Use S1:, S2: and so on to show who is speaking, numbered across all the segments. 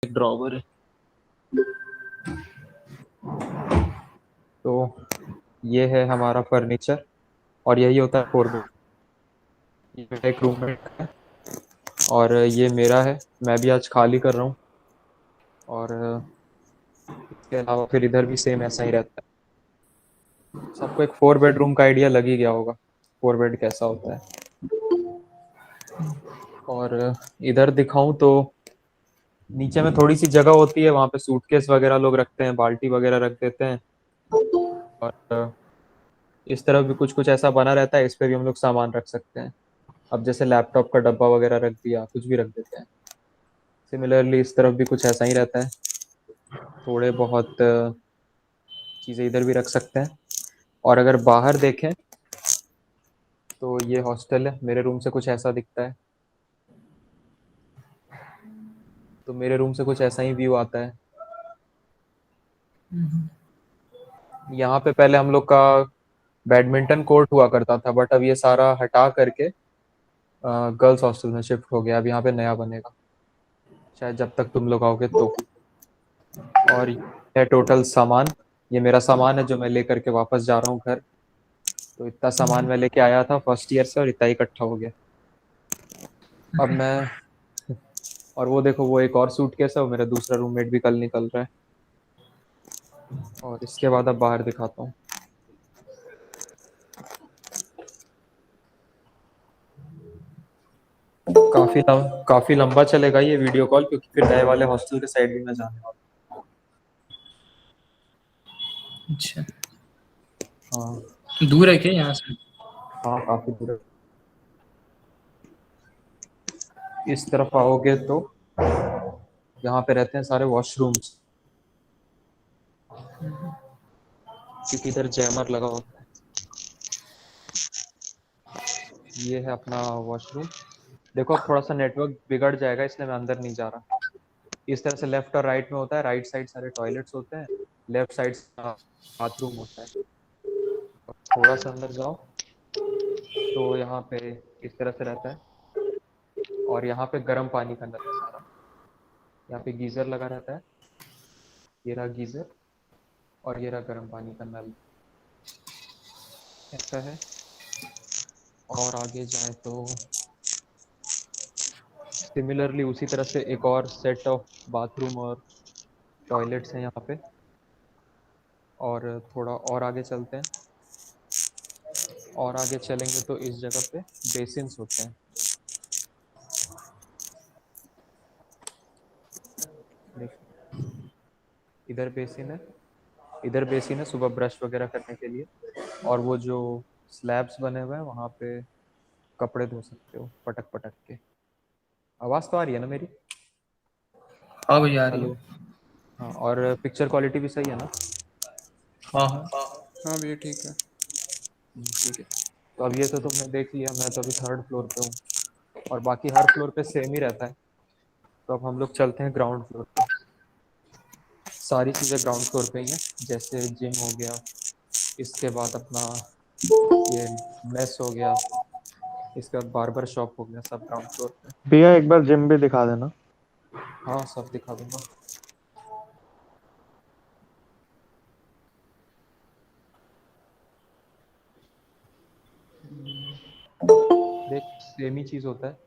S1: एक ड्रॉवर है। तो ये है हमारा फर्नीचर और यही होता है 4 बेड। ये मेरा एक रूममेट है और ये मेरा है। मैं भी आज खाली कर रहा हूँ और इसके अलावा फिर इधर भी सेम ऐसा ही रहता है। सबको एक 4 बेडरूम का आइडिया लग ही गया होगा 4 बेड कैसा होता है। और इधर दिखाऊं तो नीचे में थोड़ी सी जगह होती है, वहां पे सूटकेस वगैरह लोग रखते हैं, बाल्टी वगैरह रख देते हैं। और इस तरफ भी कुछ कुछ ऐसा बना रहता है, इस पे भी हम लोग सामान रख सकते हैं। अब जैसे लैपटॉप का डब्बा वगैरह रख दिया, कुछ भी रख देते हैं। सिमिलरली इस तरफ भी कुछ ऐसा ही रहता है, थोड़े बहुत चीज़ें इधर भी रख सकते हैं। और अगर बाहर देखें तो ये हॉस्टल है, मेरे रूम से कुछ ऐसा दिखता है। तो मेरे रूम से कुछ ऐसा ही व्यू आता है। यहाँ पे पहले हम लोग का बैडमिंटन कोर्ट हुआ करता था, बट अब ये सारा हटा करके गर्ल्स हॉस्टल में शिफ्ट हो गया। अब यहाँ पे नया बनेगा, शायद जब तक तुम लोग आओगे तो। और ये है टोटल सामान। ये मेरा सामान है जो मैं लेकर के वापस जा रहा हूँ घर। तो इतना सामान मैं लेके आया था फर्स्ट ईयर से और इतना इकट्ठा हो गया। अब मैं और वो देखो, वो एक और सूटकेस है, वो मेरा दूसरा रूममेट भी कल निकल रहा है। और इसके बाद अब बाहर दिखाता हूँ। काफी लंबा चलेगा ये वीडियो कॉल, क्योंकि फिर नए वाले हॉस्टल के साइड भी मैं जाने वाला
S2: अच्छा,
S1: हूँ। हाँ।
S2: दूर है क्या यहाँ से?
S1: हाँ, काफी दूर है। इस तरफ आओगे तो यहाँ पे रहते हैं सारे वॉशरूम्स, क्योंकि इधर जैमर लगा होता है। ये है अपना वॉशरूम। देखो अब थोड़ा सा नेटवर्क बिगड़ जाएगा, इसलिए मैं अंदर नहीं जा रहा। इस तरह से लेफ्ट और राइट में होता है। राइट साइड सारे टॉयलेट्स होते हैं, लेफ्ट साइड बाथरूम होता है। और थोड़ा सा अंदर जाओ तो यहाँ पे इस तरह से रहता है। और यहाँ पे गर्म पानी का नल है सारा। यहाँ पे गीजर लगा रहता है, ये रहा गीजर। और ये रहा गर्म पानी का नल, ऐसा है। और आगे जाए तो सिमिलरली उसी तरह से एक और सेट ऑफ बाथरूम और टॉयलेट्स हैं यहाँ पे। और थोड़ा और आगे चलते हैं। और आगे चलेंगे तो इस जगह पे बेसिन्स होते हैं। देखिए, इधर बेसिन है, इधर बेसिन है सुबह ब्रश वगैरह करने के लिए। और वो जो स्लैब्स बने हुए हैं वहाँ पे कपड़े धो सकते हो पटक पटक के। आवाज़ तो आ रही है ना मेरी?
S2: हाँ भैया, आ रही
S1: हेलो।
S2: है।
S1: हाँ, और पिक्चर क्वालिटी भी सही है ना?
S2: हाँ हाँ।
S3: हाँ भैया ठीक है।
S1: ठीक है। तो अब ये तो तुमने देख लिया, मैं तो अभी 3rd फ्लोर पे हूँ और बाकी हर फ्लोर पे सेम ही रहता है। तो अब हम लोग चलते हैं ग्राउंड फ्लोर पे। सारी चीज़ें ग्राउंड फ्लोर पे ही हैं, जैसे जिम हो गया, इसके बाद अपना ये मेस हो गया, इसके बाद बार्बर शॉप हो गया, सब ग्राउंड फ्लोर पे।
S3: भैया एक बार जिम भी दिखा देना।
S1: हाँ, सब दिखा दूंगा। देख, सेम ही चीज़ होता है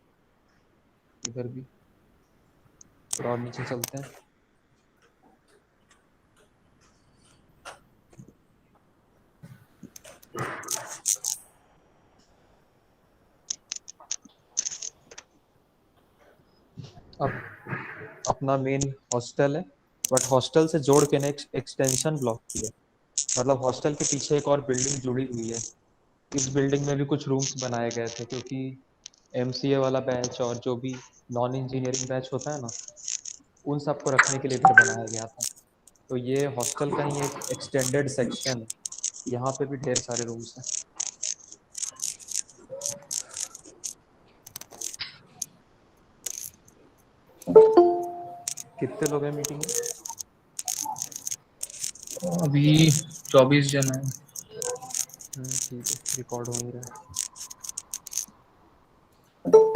S1: इधर भी। थोड़ा और नीचे चलते हैं। अब अपना मेन हॉस्टल है, बट हॉस्टल से जोड़ के ना एक एक्सटेंशन ब्लॉक की है। मतलब हॉस्टल के पीछे एक और बिल्डिंग जुड़ी हुई है। इस बिल्डिंग में भी कुछ रूम्स बनाए गए थे, क्योंकि एमसीए वाला बैच और जो भी नॉन इंजीनियरिंग बैच होता है ना, उन सबको रखने के लिए इधर बनाया गया था। तो ये हॉस्टल का ही एक एक्सटेंडेड सेक्शन है। यहाँ पे भी ढेर सारे रूम्स हैं। कितने लोग हैं मीटिंग में?
S2: अभी 24 जन है।
S1: ठीक है, रिकॉर्ड हो ही रहा है।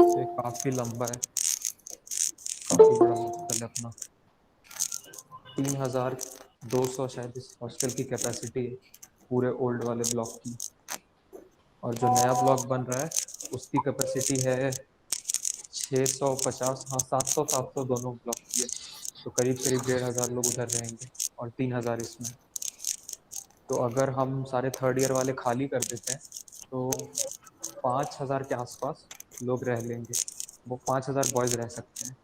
S1: ये काफ़ी लंबा है, काफ़ी बड़ा हॉस्टल है अपना। 3200 शायद इस हॉस्टल की कैपेसिटी है पूरे ओल्ड वाले ब्लॉक की। और जो नया ब्लॉक बन रहा है उसकी कैपेसिटी है 650, हाँ 700 दोनों ब्लॉक की है। तो करीब करीब 1500 लोग उधर रहेंगे और 3000 इसमें। तो अगर हम सारे थर्ड ईयर वाले खाली कर देते हैं तो 5000 के आसपास लोग रह लेंगे। वो 5000 बॉयज़ रह सकते हैं।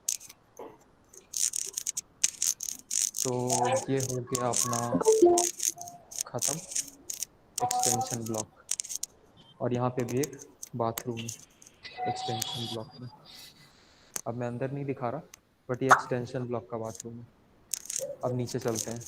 S1: तो ये हो गया अपना ख़त्म एक्सटेंशन ब्लॉक। और यहाँ पे भी एक बाथरूम है एक्सटेंशन ब्लॉक में। अब मैं अंदर नहीं दिखा रहा, बट ये एक्सटेंशन ब्लॉक का बाथरूम है। अब नीचे चलते हैं।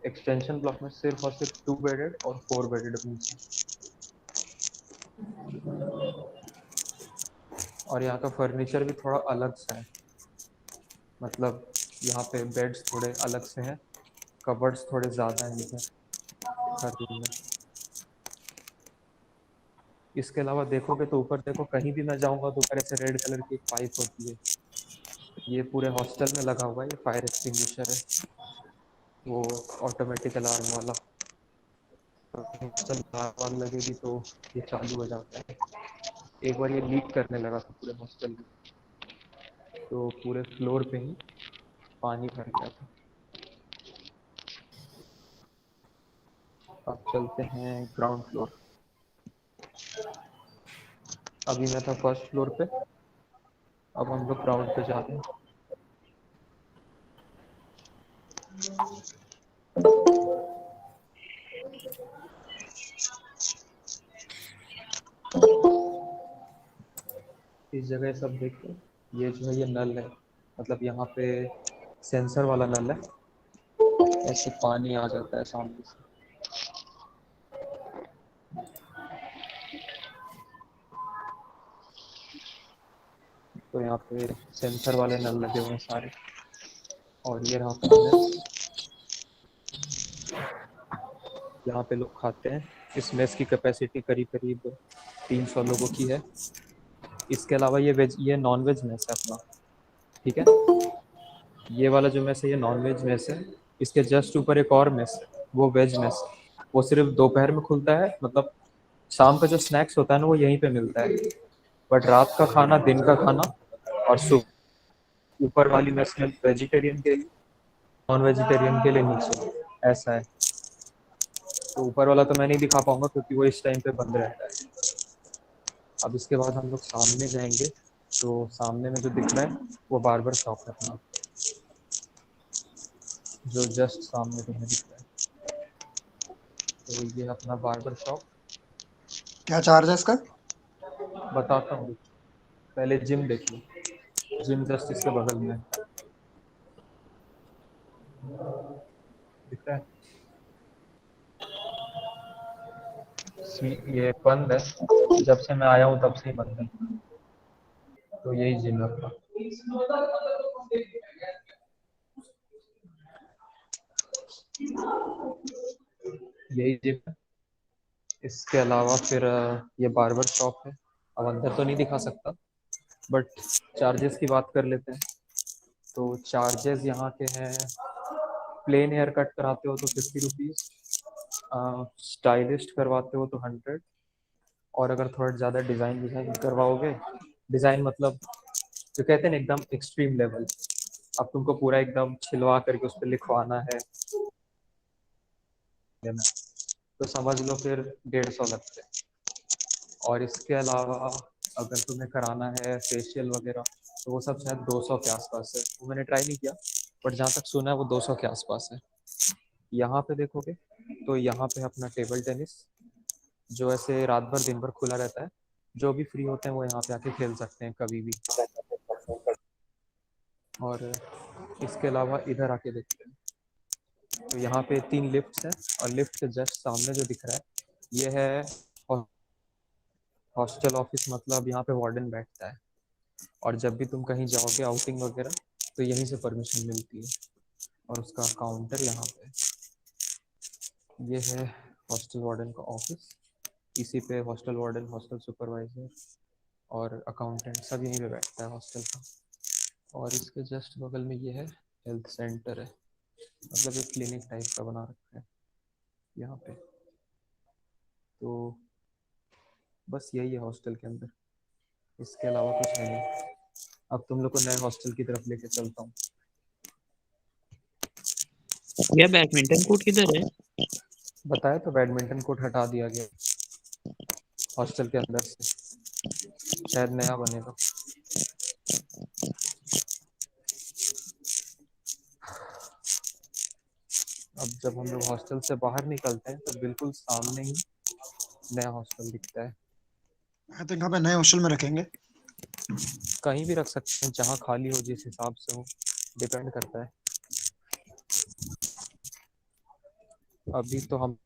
S1: एक्सटेंशन ब्लॉक में सिर्फ और सिर्फ 2 बेडेड और 4 बेडेड रूम्स हैं। और यहाँ का फर्नीचर भी थोड़ा अलग सा है। मतलब यहाँ पे बेड्स थोड़े अलग से हैं, कबर्ड्स थोड़े ज़्यादा हैं इधर हर रूम में। इसके अलावा देखोगे तो ऊपर देखो, कहीं भी मैं जाऊँगा तो ऊपर ऐसे रेड कलर की एक पाइप होती है। ये पूरे हॉस्टल में लगा हुआ है, ये फायर एक्सटिंग्विशर है, वो ऑटोमेटिक अलार्म वाला। हॉस्टल में आग लगेगी तो ये चालू हो जाता है। एक बार ये लीक करने लगा था पूरे हॉस्टल में, तो पूरे फ्लोर पे ही पानी भर गया था। अब चलते हैं ग्राउंड फ्लोर। अभी मैं था फर्स्ट फ्लोर पे, अब हम लोग ग्राउंड पे जाते हैं। इस जगह सब देखो, ये जो है ये नल है, मतलब यहाँ पे सेंसर वाला नल है, ऐसे पानी आ जाता है सामने से। तो यहाँ पे सेंसर वाले नल लगे हुए हैं सारे। और ये रहा पैनल, यहाँ पे लोग खाते हैं। इस मेस की कैपेसिटी करीब करीब 300 लोगों की है। इसके अलावा ये वेज, ये नॉन वेज मेस है अपना, ठीक है। ये वाला जो मेस है ये नॉन वेज मेस है। इसके जस्ट ऊपर एक और मेस है, वो वेज मेस है। वो सिर्फ दोपहर में खुलता है, मतलब शाम का जो स्नैक्स होता है ना वो यहीं पे मिलता है। बट रात का खाना, दिन का खाना और ऊपर वाली मेस में वेजिटेरियन के लिए, नॉन वेजिटेरियन के लिए नीचे, ऐसा है। तो ऊपर वाला तो मैं नहीं दिखा पाऊंगा क्योंकि वो इस टाइम पे बंद रहता है। अब इसके बाद हम लोग सामने जाएंगे, तो सामने में जो दिख रहा है वो बार्बर शॉप है अपना, जो जस्ट सामने तुम्हें दिख रहा है। तो ये अपना बार्बर शॉप।
S4: क्या चार्ज है इसका?
S1: बताता हूँ, पहले जिम देख लो। जिम जस्ट इसके बगल में है, दिख रहा है। ये बंद है, जब से मैं आया हूँ तब से ही बंद है। तो यही जिम है अपना। यही जिम है। इसके अलावा फिर ये बार्बर शॉप है। अब अंदर तो नहीं दिखा सकता, बट चार्जेस की बात कर लेते हैं। तो चार्जेस यहाँ के हैं, प्लेन हेयर कट कराते हो तो 50 रुपीज़, स्टाइलिस्ट करवाते हो तो 100, और अगर थोड़ा ज़्यादा डिज़ाइन डिज़ाइन करवाओगे, डिज़ाइन मतलब जो कहते हैं ना एकदम एक्सट्रीम लेवल, अब तुमको पूरा एकदम छिलवा करके उस पर लिखवाना है तो समझ लो फिर 150 लगते हैं। और इसके अलावा अगर तुम्हें कराना है फेशियल वगैरह तो वो सब शायद 200 के आसपास है। वो मैंने ट्राई नहीं किया, बट जहाँ तक सुना है वो 200 के आसपास है। यहाँ पे देखोगे तो यहाँ पे अपना टेबल टेनिस, जो ऐसे रात भर दिन भर खुला रहता है। जो भी फ्री होते हैं वो यहाँ पे आके खेल सकते हैं कभी भी। और इसके अलावा इधर आके देखते हैं, तो यहाँ पे 3 लिफ्ट्स हैं, और लिफ्ट के जस्ट सामने जो दिख रहा है ये है हॉस्टल ऑफिस मतलब यहाँ पे वार्डन बैठता है, और जब भी तुम कहीं जाओगे आउटिंग वगैरह तो यहीं से परमिशन मिलती है, और उसका काउंटर यहाँ पे है। ये है हॉस्टल वार्डन का ऑफिस। इसी पे हॉस्टल वार्डन, हॉस्टल सुपरवाइजर और अकाउंटेंट सब यहीं पे बैठता है हॉस्टल का। और इसके जस्ट बगल में ये है हेल्थ सेंटर है, मतलब एक क्लिनिक टाइप का बना रखा है यहाँ पे। तो बस यही है हॉस्टल के अंदर, इसके अलावा कुछ है नहीं। अब तुम लोग को नए हॉस्टल की तरफ लेके चलता हूँ।
S5: भैया बैडमिंटन कोर्ट किधर है?
S1: बताया तो, बैडमिंटन कोर्ट हटा दिया गया हॉस्टल के अंदर से, शायद नया बनेगा। अब जब हम लोग हॉस्टल से बाहर निकलते हैं तो बिल्कुल सामने ही नया हॉस्टल दिखता है।
S4: आई थिंक हमें नए हॉस्टल में रखेंगे।
S1: कहीं भी रख सकते हैं, जहाँ खाली हो, जिस हिसाब से हो, डिपेंड करता है। अभी तो हम,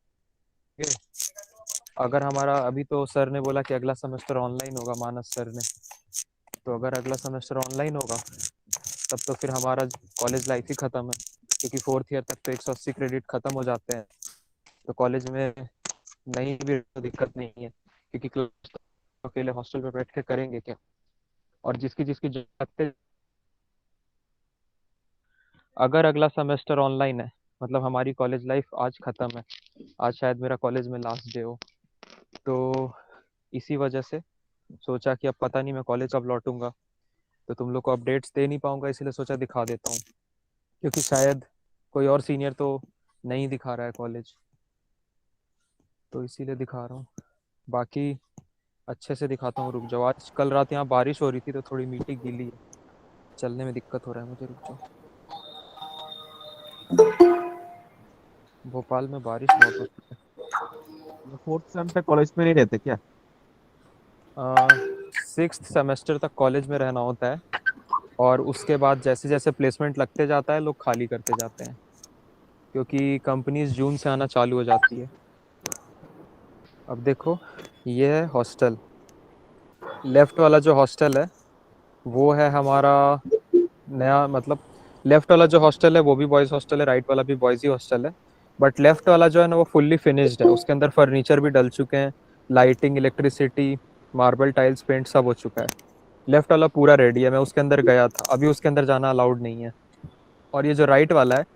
S1: अगर हमारा, अभी तो सर ने बोला कि अगला सेमेस्टर ऑनलाइन होगा, मानस सर ने, तो अगर अगला सेमेस्टर ऑनलाइन होगा तब तो फिर हमारा कॉलेज लाइफ ही ख़त्म है, क्योंकि फोर्थ ईयर तक तो 180 क्रेडिट ख़त्म हो जाते हैं। तो कॉलेज में नहीं भी तो दिक्कत नहीं है, क्योंकि क्लास तो अकेले हॉस्टल पे बैठ के करेंगे क्या। और जिसकी जिसकी जगह, अगर अगला सेमेस्टर ऑनलाइन है मतलब हमारी कॉलेज लाइफ आज ख़त्म है, आज शायद मेरा कॉलेज में लास्ट डे हो, तो इसी वजह से सोचा कि अब पता नहीं मैं कॉलेज कब लौटूंगा, तो तुम लोग को अपडेट्स दे नहीं पाऊंगा, इसलिए सोचा दिखा देता हूँ, क्योंकि शायद कोई और सीनियर तो नहीं दिखा रहा है कॉलेज, तो इसीलिए दिखा रहा हूँ। बाकी अच्छे से दिखाता हूँ, रुक जाओ। आज कल रात यहाँ बारिश हो रही थी तो थोड़ी मिट्टी गीली है, चलने में दिक्कत हो रहा है मुझे, रुक जाओ। भोपाल में बारिश बहुत होती है।
S6: फोर्थ सेम पे कॉलेज में नहीं रहते क्या?
S1: 6th सेमेस्टर तक कॉलेज में रहना होता है, और उसके बाद जैसे जैसे प्लेसमेंट लगते जाता है लोग खाली करते जाते हैं, क्योंकि कंपनीज जून से आना चालू हो जाती है। अब देखो, ये है हॉस्टल, लेफ्ट वाला जो हॉस्टल है वो है हमारा नया, मतलब लेफ्ट वाला जो हॉस्टल है वो भी बॉयज़ हॉस्टल है, राइट वाला भी बॉयज़ ही हॉस्टल है, बट लेफ्ट वाला जो है ना वो फुल्ली फिनिश्ड है, उसके अंदर फर्नीचर भी डल चुके हैं, lighting, electricity, marble tiles, paint सब हो चुका है। लेफ्ट वाला पूरा रेडी है, मैं उसके अंदर गया था, अभी उसके अंदर जाना अलाउड नहीं है। और ये जो राइट वाला है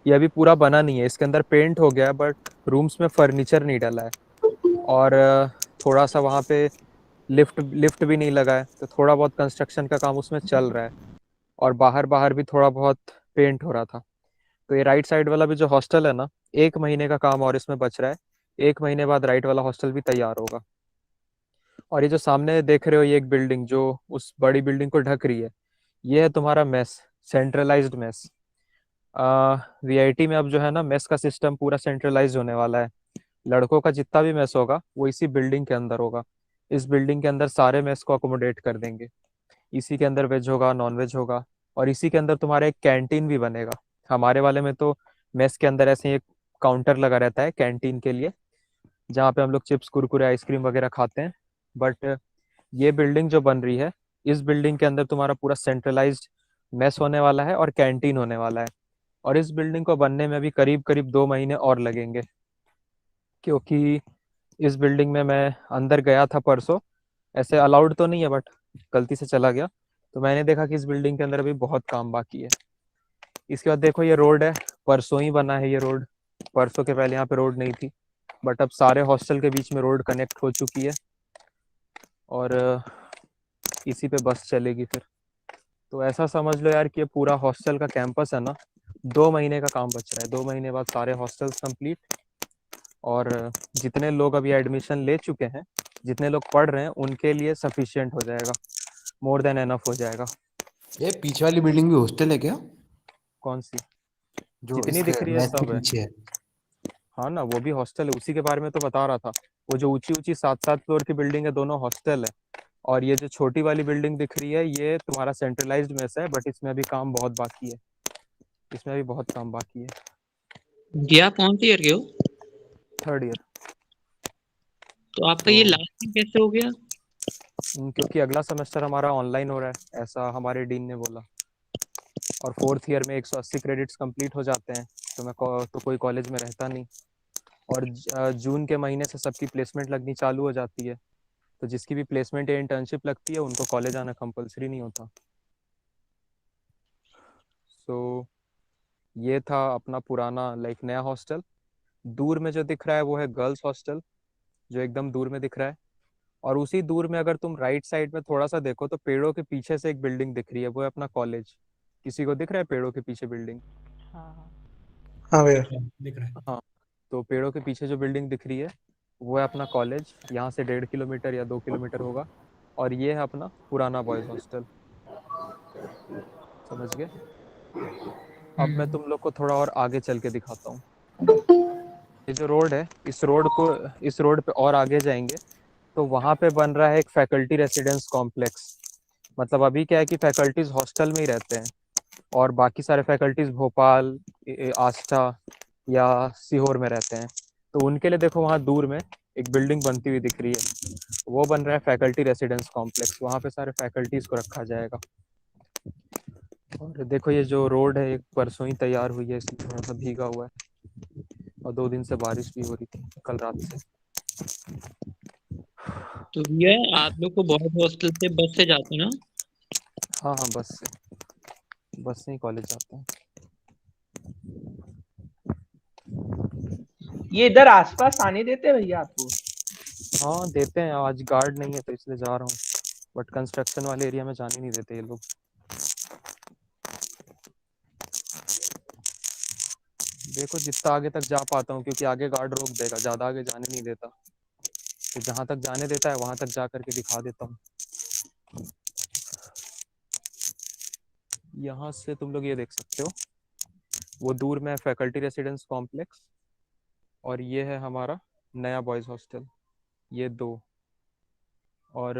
S1: ये अभी पूरा बना नहीं है, इसके अंदर पेंट हो गया है बट रूम्स में फर्नीचर नहीं डला है, और थोड़ा सा वहाँ पे लिफ्ट लिफ्ट भी नहीं लगा है, तो थोड़ा बहुत कंस्ट्रक्शन का काम उसमें चल रहा है, और बाहर बाहर भी थोड़ा बहुत पेंट हो रहा था। तो ये राइट साइड वाला भी जो हॉस्टल है ना, 1 महीने का काम और इसमें बच रहा है, 1 महीने बाद राइट वाला हॉस्टल भी तैयार होगा। और ये जो सामने देख रहे हो, ये एक बिल्डिंग जो उस बड़ी बिल्डिंग को ढक रही है, ये है तुम्हारा मेस, सेंट्रलाइज्ड मेस। वीआईटी में अब जो है ना मेस का सिस्टम पूरा सेंट्रलाइज होने वाला है, लड़कों का जितना भी मेस होगा वो इसी बिल्डिंग के अंदर होगा, इस बिल्डिंग के अंदर सारे मेस को अकोमोडेट कर देंगे, इसी के अंदर वेज होगा, नॉन वेज होगा, और इसी के अंदर तुम्हारा एक कैंटीन भी बनेगा। हमारे वाले में तो मेस के अंदर ऐसे एक काउंटर लगा रहता है कैंटीन के लिए, जहाँ पे हम लोग चिप्स, कुरकुरे, आइसक्रीम वगैरह खाते हैं, बट ये बिल्डिंग जो बन रही है, इस बिल्डिंग के अंदर तुम्हारा पूरा सेंट्रलाइज्ड मेस होने वाला है और कैंटीन होने वाला है। और इस बिल्डिंग को बनने में भी करीब करीब 2 महीने और लगेंगे, क्योंकि इस बिल्डिंग में मैं अंदर गया था परसों, ऐसे अलाउड तो नहीं है बट गलती से चला गया, तो मैंने देखा कि इस बिल्डिंग के अंदर अभी बहुत काम बाकी है। इसके बाद देखो, ये रोड है, परसों ही बना है ये रोड, परसों के पहले यहाँ पे रोड नहीं थी, बट अब सारे हॉस्टल के बीच में रोड कनेक्ट हो चुकी है, और इसी पे बस चलेगी फिर। तो ऐसा समझ लो यार कि ये पूरा हॉस्टल का कैंपस है ना, 2 महीने का काम बच रहा है, 2 महीने बाद सारे हॉस्टल्स कंप्लीट, और जितने लोग अभी एडमिशन ले चुके हैं, जितने लोग पढ़ रहे हैं, उनके लिए सफिशिएंट हो जाएगा, मोर देन एनफ हो जाएगा।
S7: ये पीछे वाली बिल्डिंग भी हॉस्टल है क्या?
S1: कौन सी?
S7: जो
S1: जितनी
S7: इसके
S1: दिख रही है
S7: मैथ के
S1: सब है।
S7: पीछे है।
S1: हाँ ना, वो भी हॉस्टल है, उसी के बारे में तो बता रहा था। वो जो ऊंची ऊंची 7-7 फ्लोर की बिल्डिंग है, दोनों हॉस्टल है, और ये जो छोटी वाली बिल्डिंग दिख रही है ये तुम्हारा सेंट्रलाइज्ड मेस है, बट इसमें अभी काम बहुत बाकी है, इसमें अभी बहुत काम बाकी है।
S5: जी आप कौन सी ईयर के हो?
S1: 3rd year.
S5: तो आपका ये
S1: तो
S5: लास्ट ईयर कैसे हो गया?
S1: क्योंकि अगला सेमेस्टर हमारा ऑनलाइन हो रहा है, ऐसा हमारे डीन ने बोला। और फोर्थ ईयर में 180 क्रेडिट्स कंप्लीट हो जाते हैं, तो तो कोई कॉलेज में रहता नहीं। और जून के महीने से सबकी प्लेसमेंट लगनी चालू हो जाती है, तो जिसकी भी प्लेसमेंट या इंटर्नशिप लगती है उनको कॉलेज आना कंपलसरी नहीं होता। सो ये था अपना पुराना लाइक नया हॉस्टल। दूर में जो दिख रहा है वो है गर्ल्स हॉस्टल, जो एकदम दूर में दिख रहा है। और उसी दूर में अगर तुम राइट साइड में थोड़ा सा देखो तो पेड़ों के पीछे से एक बिल्डिंग दिख रही है, वो है अपना कॉलेज। किसी को दिख रहा है पेड़ों के पीछे बिल्डिंग?
S4: हाँ भैया।
S8: दिख रहा है।
S1: हाँ, तो पेड़ों के पीछे जो बिल्डिंग दिख रही है वो है अपना कॉलेज। यहाँ से 1.5 किलोमीटर या 2 किलोमीटर होगा। और ये है अपना पुराना बॉयज हॉस्टल। समझ गए? अब मैं तुम लोग को थोड़ा और आगे चल के दिखाता हूँ। ये जो रोड है, इस रोड पे और आगे जाएंगे तो वहाँ पे बन रहा है एक फैकल्टी रेसिडेंस कॉम्प्लेक्स। मतलब अभी क्या है कि फैकल्टीज हॉस्टल में ही रहते हैं और बाकी सारे फैकल्टीज भोपाल, आस्था या सीहोर में रहते हैं। तो उनके लिए देखो वहाँ दूर में एक बिल्डिंग बनती हुई दिख रही है, वो बन रहा है फैकल्टी रेसिडेंस कॉम्प्लेक्स। वहाँ पे सारे फैकल्टीज को रखा जाएगा। और देखो ये जो रोड है एक परसों ही तैयार हुई है, इसलिए थोड़ा सा भीगा हुआ है। और 2 दिन से बारिश भी हो रही थी कल रात से।
S5: तो भैया आप लोग को बॉयज हॉस्टल से बस से जाते हैं ना?
S1: हाँ हाँ, बस से ही कॉलेज जाते हैं।
S9: ये इधर आसपास आने देते हैं भैया आपको?
S1: हाँ देते हैं, आज गार्ड नहीं है तो इसलिए जा रहा हूँ, बट कंस्ट्रक्शन वाले एरिया में जाने नहीं देते ये लोग। देखो जितना आगे तक जा पाता हूँ, क्योंकि आगे गार्ड रोक देगा, ज्यादा आगे जाने नहीं देता। तो जहां तक जाने देता है वहां तक जा करके दिखा देता हूँ। यहाँ से तुम लोग ये देख सकते हो, वो दूर में फैकल्टी रेसिडेंस कॉम्प्लेक्स, और ये है हमारा नया बॉयज हॉस्टल, ये 2। और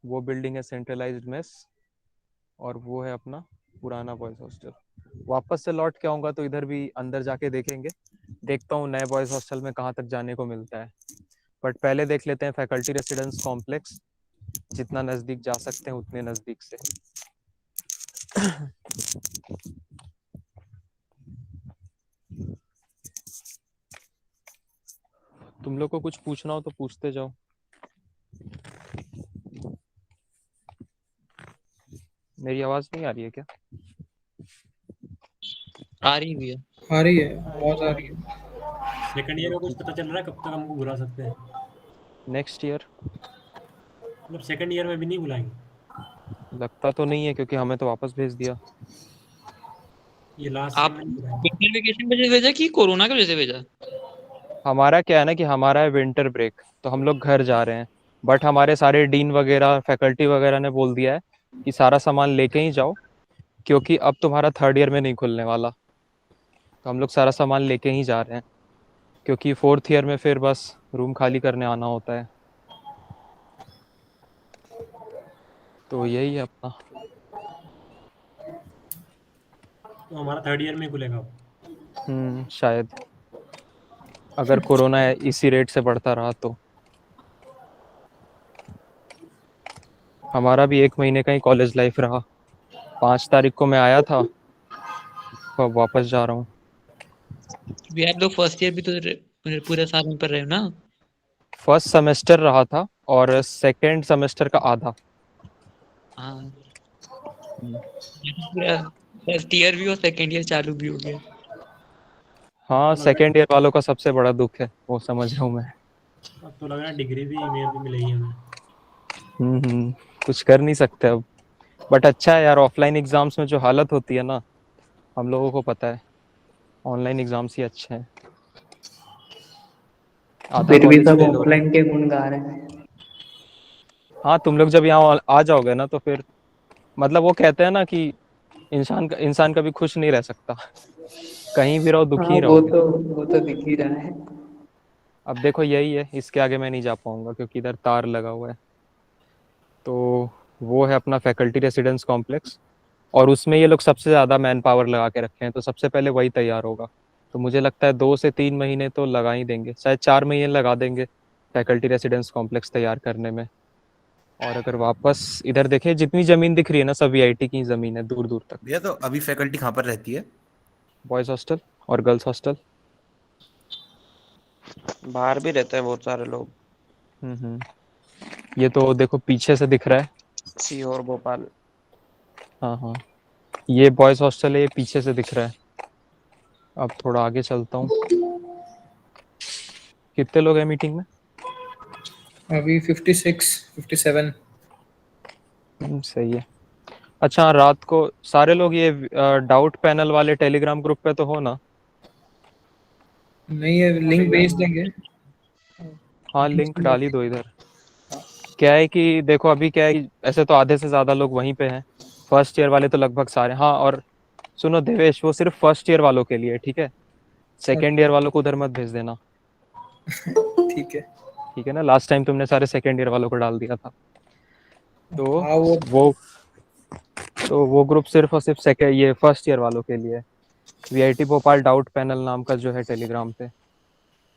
S1: वो बिल्डिंग है सेंट्रलाइज्ड मेस, और वो है अपना पुराना बॉयज हॉस्टल। वापस से लौट के आऊँगा तो इधर भी अंदर जाके देखेंगे, देखता हूँ नए बॉयज हॉस्टल में कहाँ तक जाने को मिलता है। बट पहले देख लेते हैं फैकल्टी रेसिडेंस कॉम्प्लेक्स, जितना नज़दीक जा सकते हैं उतने नज़दीक से। तुम लोग को कुछ पूछना हो तो पूछते जाओ। मेरी आवाज नहीं आ रही है क्या?
S5: आ रही भैया।
S2: आ रही है, आवाज आ रही है।
S8: सेकंड ईयर का कुछ पता चल रहा है कब तक हमको बुला सकते हैं?
S1: Next year?
S8: मतलब सेकंड ईयर में भी नहीं बुलाएंगे?
S1: लगता तो नहीं है, क्योंकि हमें तो वापस भेज दिया।
S8: ये लास्ट
S5: आप
S8: में नहीं बुलाएंगे?
S5: विंटर वेकेशन की वजह से भेजा कि कोरोना की वजह से भेजा?
S1: हमारा क्या है ना कि हमारा है विंटर ब्रेक, तो हम लोग घर जा रहे हैं। बट हमारे सारे डीन वगैरह फैकल्टी वगैरह ने बोल दिया है कि सारा सामान लेके ही जाओ, क्योंकि अब तुम्हारा थर्ड ईयर में नहीं खुलने वाला। तो हम लोग सारा सामान लेके ही जा रहे हैं, क्योंकि फोर्थ ईयर में फिर बस रूम खाली करने आना होता है। तो यही है अपना।
S8: तो हमारा थर्ड ईयर में ही खुलेगा अब।
S1: शायद, अगर कोरोना इसी रेट से बढ़ता रहा तो। हमारा भी 1 महीने का ही कॉलेज लाइफ रहा। 5 तारीख को मैं आया था, तो अब वापस जा रहा हूँ।
S5: भैया आप लोग फर्स्ट ईयर भी तो पूरा साल वहीं पर रहे हो ना?
S1: फर्स्ट सेमेस्टर रहा था और सेकंड सेमेस्टर का आधा।
S5: हाँ, पूरा फर्स्ट ईयर भी और सेकंड ईयर चालू भी हो गया।
S1: हाँ, सेकंड ईयर वालों का सबसे बड़ा दुख है, वो समझ रहा हूँ मैं।
S8: अब तो लग रहा है डिग्री भी ईमेल पे मिलेगी हमें।
S1: कुछ कर नहीं सकते अब। बट अच्छा है यार, ऑफलाइन एग्जाम्स में जो हालत होती है ना, हम लोगों को पता है। ऑनलाइन एग्जाम्स ही अच्छे हैं। आधा
S10: फिर भी
S1: कॉलेज
S10: सब
S1: फेल हो रहा है।
S10: ऑफलाइन के गुण गा रहे हैं।
S1: हाँ, तुम लोग जब यहाँ आ जाओगे ना तो फिर मतलब वो कहते हैं ना कि इंसान कभी खुश नहीं रह सकता, कहीं भी रहो दुखी
S10: हाँ
S1: ही रहोगे।
S10: वो तो दिख ही रहा है।
S1: अब देखो यही है, इसके आगे मैं नहीं जा पाऊंगा क्योंकि इधर तार लगा हुआ है। तो वो है अपना फैकल्टी रेसिडेंस कॉम्प्लेक्स, और उसमें ये लोग सबसे ज़्यादा मैन पावर लगा के रखे हैं, तो सबसे पहले वही तैयार होगा। तो मुझे लगता है 2 से 3 महीने तो लगा ही देंगे, शायद 4 महीने लगा देंगे फैकल्टी रेसिडेंस कॉम्प्लेक्स तैयार करने में। और अगर वापस इधर देखें, जितनी जमीन दिख रही है ना, सब वीआईटी की जमीन है दूर दूर तक।
S7: भैया तो अभी फैकल्टी कहाँ पर रहती है?
S1: बॉयज हॉस्टल और गर्ल्स हॉस्टल।
S11: बाहर भी रहते हैं बहुत सारे लोग।
S1: ये तो देखो पीछे से दिख रहा है।
S11: सीहोर भोपाल।
S1: हाँ हाँ, ये बॉयज हॉस्टल है, ये पीछे से दिख रहा है। अब थोड़ा आगे चलता हूँ। कितने लोग हैं मीटिंग में?
S2: अभी 56 57।
S1: सही है। अच्छा, रात को सारे लोग ये डाउट पैनल वाले टेलीग्राम ग्रुप पे तो हो ना?
S2: नहीं है, लिंक भेज देंगे।
S1: हाँ, लिंक डाल ही दो इधर। क्या है कि देखो अभी क्या है कि ऐसे तो आधे से ज्यादा लोग वहीं पे हैं, फर्स्ट ईयर वाले तो लगभग सारे। हाँ, और सुनो देवेश, वो सिर्फ फर्स्ट ईयर वालों के लिए, ठीक है? सेकेंड ईयर वालों को उधर मत भेज देना।
S2: ठीक है।
S1: ठीक है ना, लास्ट टाइम तुमने सारे सेकेंड ईयर वालों को डाल दिया था। तो
S2: हाँ
S1: वो ग्रुप सिर्फ और सिर्फ सेकेंड ये फर्स्ट ईयर वालों के लिए है। वीआईटी भोपाल डाउट पैनल नाम का जो है टेलीग्राम पे।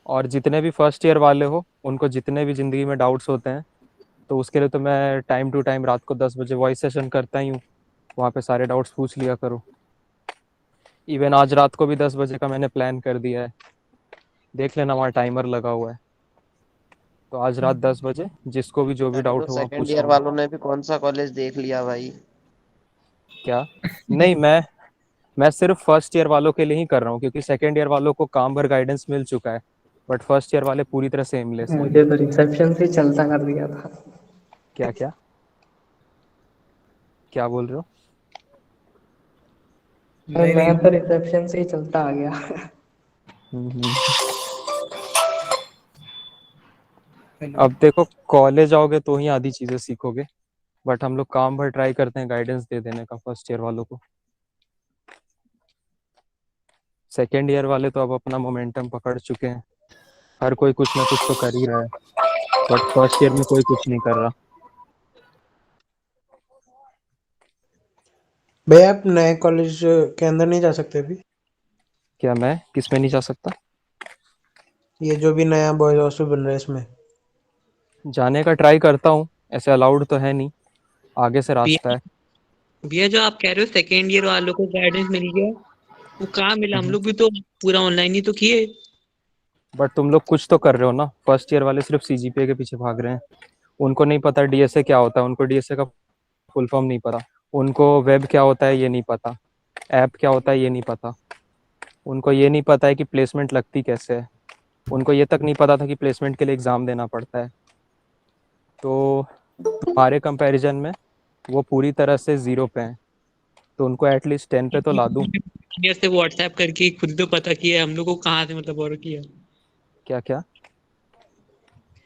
S1: और जितने भी फर्स्ट ईयर वाले हो, उनको जितने भी ज़िंदगी में डाउट्स होते हैं, तो उसके लिए तो मैं टाइम टू टाइम रात को 10 बजे वॉइस सेशन करता ही हूँ। वहाँ पे सारे डाउट्स पूछ लिया करो। इवन आज रात को भी 10 बजे का मैंने प्लान कर दिया है, देख लेना वहाँ टाइमर लगा हुआ है। तो आज रात 10 बजे जिसको भी जो भी
S11: मैंने
S1: डाउट
S11: तो
S1: हो वहाँ
S11: सेकंड
S1: पूछ
S11: ईयर
S1: लेना।
S11: वालों ने भी कौन सा कॉलेज देख लिया भाई।
S1: क्या? नहीं, मैं सिर्फ फर्स्ट ईयर वालों के लिए ही कर रहा हूँ, क्योंकि सेकेंड ईयर वालों को काम भर गाइडेंस मिल चुका है, बट फर्स्ट ईयर वाले पूरी तरह से एमलेस है।
S10: मुझे तो रिसेप्शन से चलता कर दिया था।
S1: क्या क्या क्या बोल रहे हो?
S2: नहीं
S10: मैं
S2: नहीं।
S10: तो रिसेप्शन से ही चलता आ गया।
S1: हम्म।
S2: हेलो।
S1: अब देखो, कॉलेज आओगे तो ही आधी चीजें सीखोगे, बट हम लोग काम भर ट्राई करते हैं गाइडेंस दे देने का फर्स्ट ईयर वालों को। सेकेंड ईयर वाले तो अब अपना मोमेंटम पकड़ चुके हैं, हर कोई कुछ ना कुछ तो कर ही रहा है, बट फर्स्ट ईयर में कोई कुछ नहीं कर रहा।
S4: भैया आप नए कॉलेज के अंदर नहीं जा सकते अभी?
S1: क्या मैं किस में नहीं जा सकता?
S4: ये जो भी नया बॉयज हॉस्टल बन रहा है इसमें।
S1: जाने का ट्राई करता हूँ, ऐसे अलाउड तो है नहीं, आगे से रास्ता
S5: भैया
S1: है।
S5: भैया जो आप कह रहे हो सेकेंड ईयर वालों को गाइडेंस मिल गया, वो कहाँ मिला? हम लोग भी तो पूरा ऑनलाइन ही तो किए।
S1: बट तुम लोग कुछ तो कर रहे हो ना, फर्स्ट ईयर वाले सिर्फ सीजीपीए के पीछे भाग रहे हैं। उनको नहीं पता डीएसए क्या होता है, उनको डीएसए का फुल फॉर्म नहीं पता, उनको वेब क्या होता है ये नहीं पता, ऐप क्या होता है ये नहीं पता, उनको ये नहीं पता है कि प्लेसमेंट लगती कैसे है, उनको ये तक नहीं पता था कि प्लेसमेंट के लिए एग्ज़ाम देना पड़ता है। तो तुम्हारे कंपैरिजन में वो पूरी तरह से ज़ीरो पे हैं, तो उनको एटलीस्ट 10 पे तो ला दूँ।
S5: सीनियर से व्हाट्सएप करके खुद तो पता किया है हम लोग को कहाँ से मतलब और किया।
S1: क्या क्या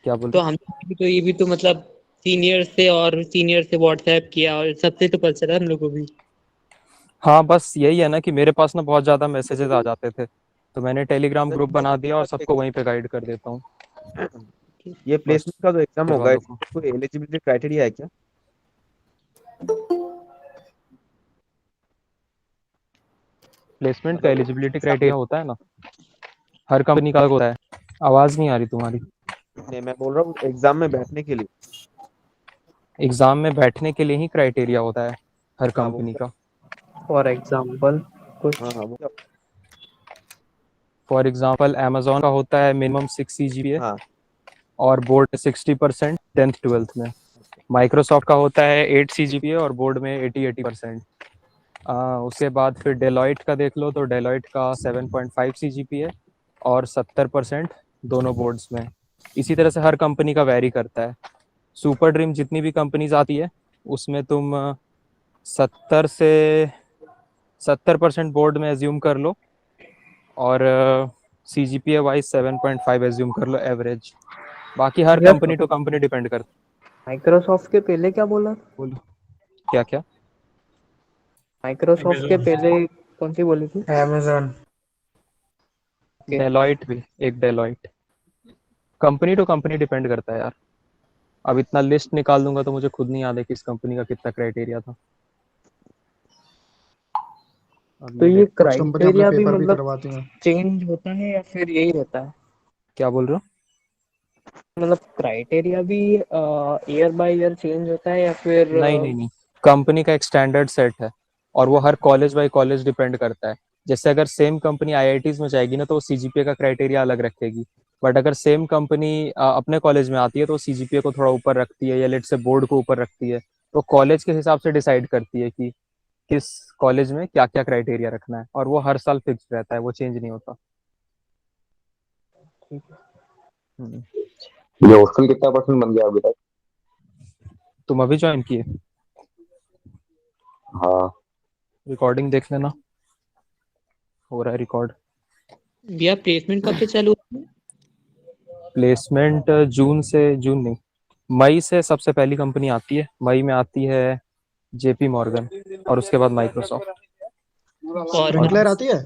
S1: क्या बोल
S5: तो
S1: रहे
S5: हम लोग भी तो ये भी तो मतलब सीनियर से व्हाट्सएप किया और सबसे तो पता चला हम लोग को भी।
S1: हो? हाँ, बस यही है ना कि मेरे पास ना बहुत ज़्यादा मैसेजेस आ जाते थे, तो मैंने टेलीग्राम ग्रुप बना दिया और सबको वहीं पे गाइड कर देता हूँ
S6: ये
S1: फर्स्ट
S6: प्लेसमेंट का जो एग्जाम
S1: ईयर
S6: होगा
S1: वालों को।
S6: इसमें कोई एलिजिबिलिटी क्राइटेरिया है क्या?
S1: प्लेसमेंट का
S6: मतलब
S1: एलिजिबिलिटी
S6: एग्जाम
S1: क्राइटेरिया होता है ना, हर कंपनी का अलग होता है। आवाज़ नहीं आ रही तुम्हारी।
S6: नहीं, मैं बोल रहा हूँ एग्जाम में बैठने के लिए।
S1: एग्ज़ाम में बैठने के लिए ही क्राइटेरिया होता है हर
S6: हाँ वो
S1: कंपनी का।
S10: फॉर एग्जाम्पल कुछ।
S6: हाँ हाँ वो
S1: फॉर एग्जांपल अमेजोन का होता है मिनिमम 6 सीजीपीए
S6: हाँ
S1: और बोर्ड 60% 10th 12th में। माइक्रोसॉफ्ट का होता है 8 सीजीपीए और बोर्ड में 80% उसके बाद फिर डेलॉइट का देख लो, तो डेलॉइट का 7.5 सीजीपीए और 70% दोनों बोर्ड्स में। इसी तरह से हर कंपनी का वैरी करता है। सुपर ड्रीम जितनी भी कंपनीज आती है उसमें तुम 70% बोर्ड में एज्यूम कर लो और सीजीपीए वाइज 7.5 एज्यूम कर लो एवरेज। बाकी हर
S10: भैया
S1: कंपनी टू कंपनी डिपेंड करता
S10: माइक्रोसॉफ्ट के पहले क्या बोला?
S1: बोलो क्या क्या?
S10: माइक्रोसॉफ्ट के पहले कौन सी बोली थी?
S4: अमेजोन।
S1: डेलॉइट भी, एक Deloitte. Company to company depend करता है यार। अब इतना लिस्ट निकाल दूंगा तो मुझे खुद नहीं याद है किस कंपनी का कितना क्राइटेरिया था। अब
S10: तो
S1: ये
S10: ये
S1: देख,
S3: कुछ कंपनी अपने
S10: क्राइटेरिया भी
S3: पेपर भी
S10: मतलब
S3: करवाती हैं।
S10: चेंज होता है या फिर यही रहता है?
S1: क्या बोल रहे हो?
S10: मतलब क्राइटेरिया भी ईयर बाय ईयर चेंज होता है या फिर
S1: नहीं नहीं नहीं, कंपनी का एक स्टैंडर्ड सेट है और वो हर कॉलेज बाय कॉलेज डिपेंड करता है। जैसे अगर सेम कंपनी आईआईटीज में जाएगी ना तो वो सीजीपीए का क्राइटेरिया अलग रखेगी, बट अगर सेम कंपनी अपने कॉलेज में आती है तो सीजीपीए को थोड़ा ऊपर रखती है या लेट से बोर्ड को ऊपर रखती है। तो कॉलेज के हिसाब से डिसाइड करती है कि किस कॉलेज में क्या क्या क्राइटेरिया रखना है, और वो हर साल फिक्स रहता है, वो चेंज नहीं होता। हम्म।
S12: ये हॉस्टल कितना परसेंट बन गया अभी तक?
S1: तुम अभी ज्वाइन किए?
S12: हाँ।
S1: रिकॉर्डिंग देख लेना, हो रहा है रिकॉर्ड।
S5: भैया प्लेसमेंट कब से चालू हुआ है?
S1: प्लेसमेंट जून से, जून नहीं, मई से सबसे पहली कंपनी आती है। मई में आती है जेपी मॉर्गन और उसके बाद माइक्रोसॉफ्ट।
S5: और
S4: स्प्रिंकलर आती है?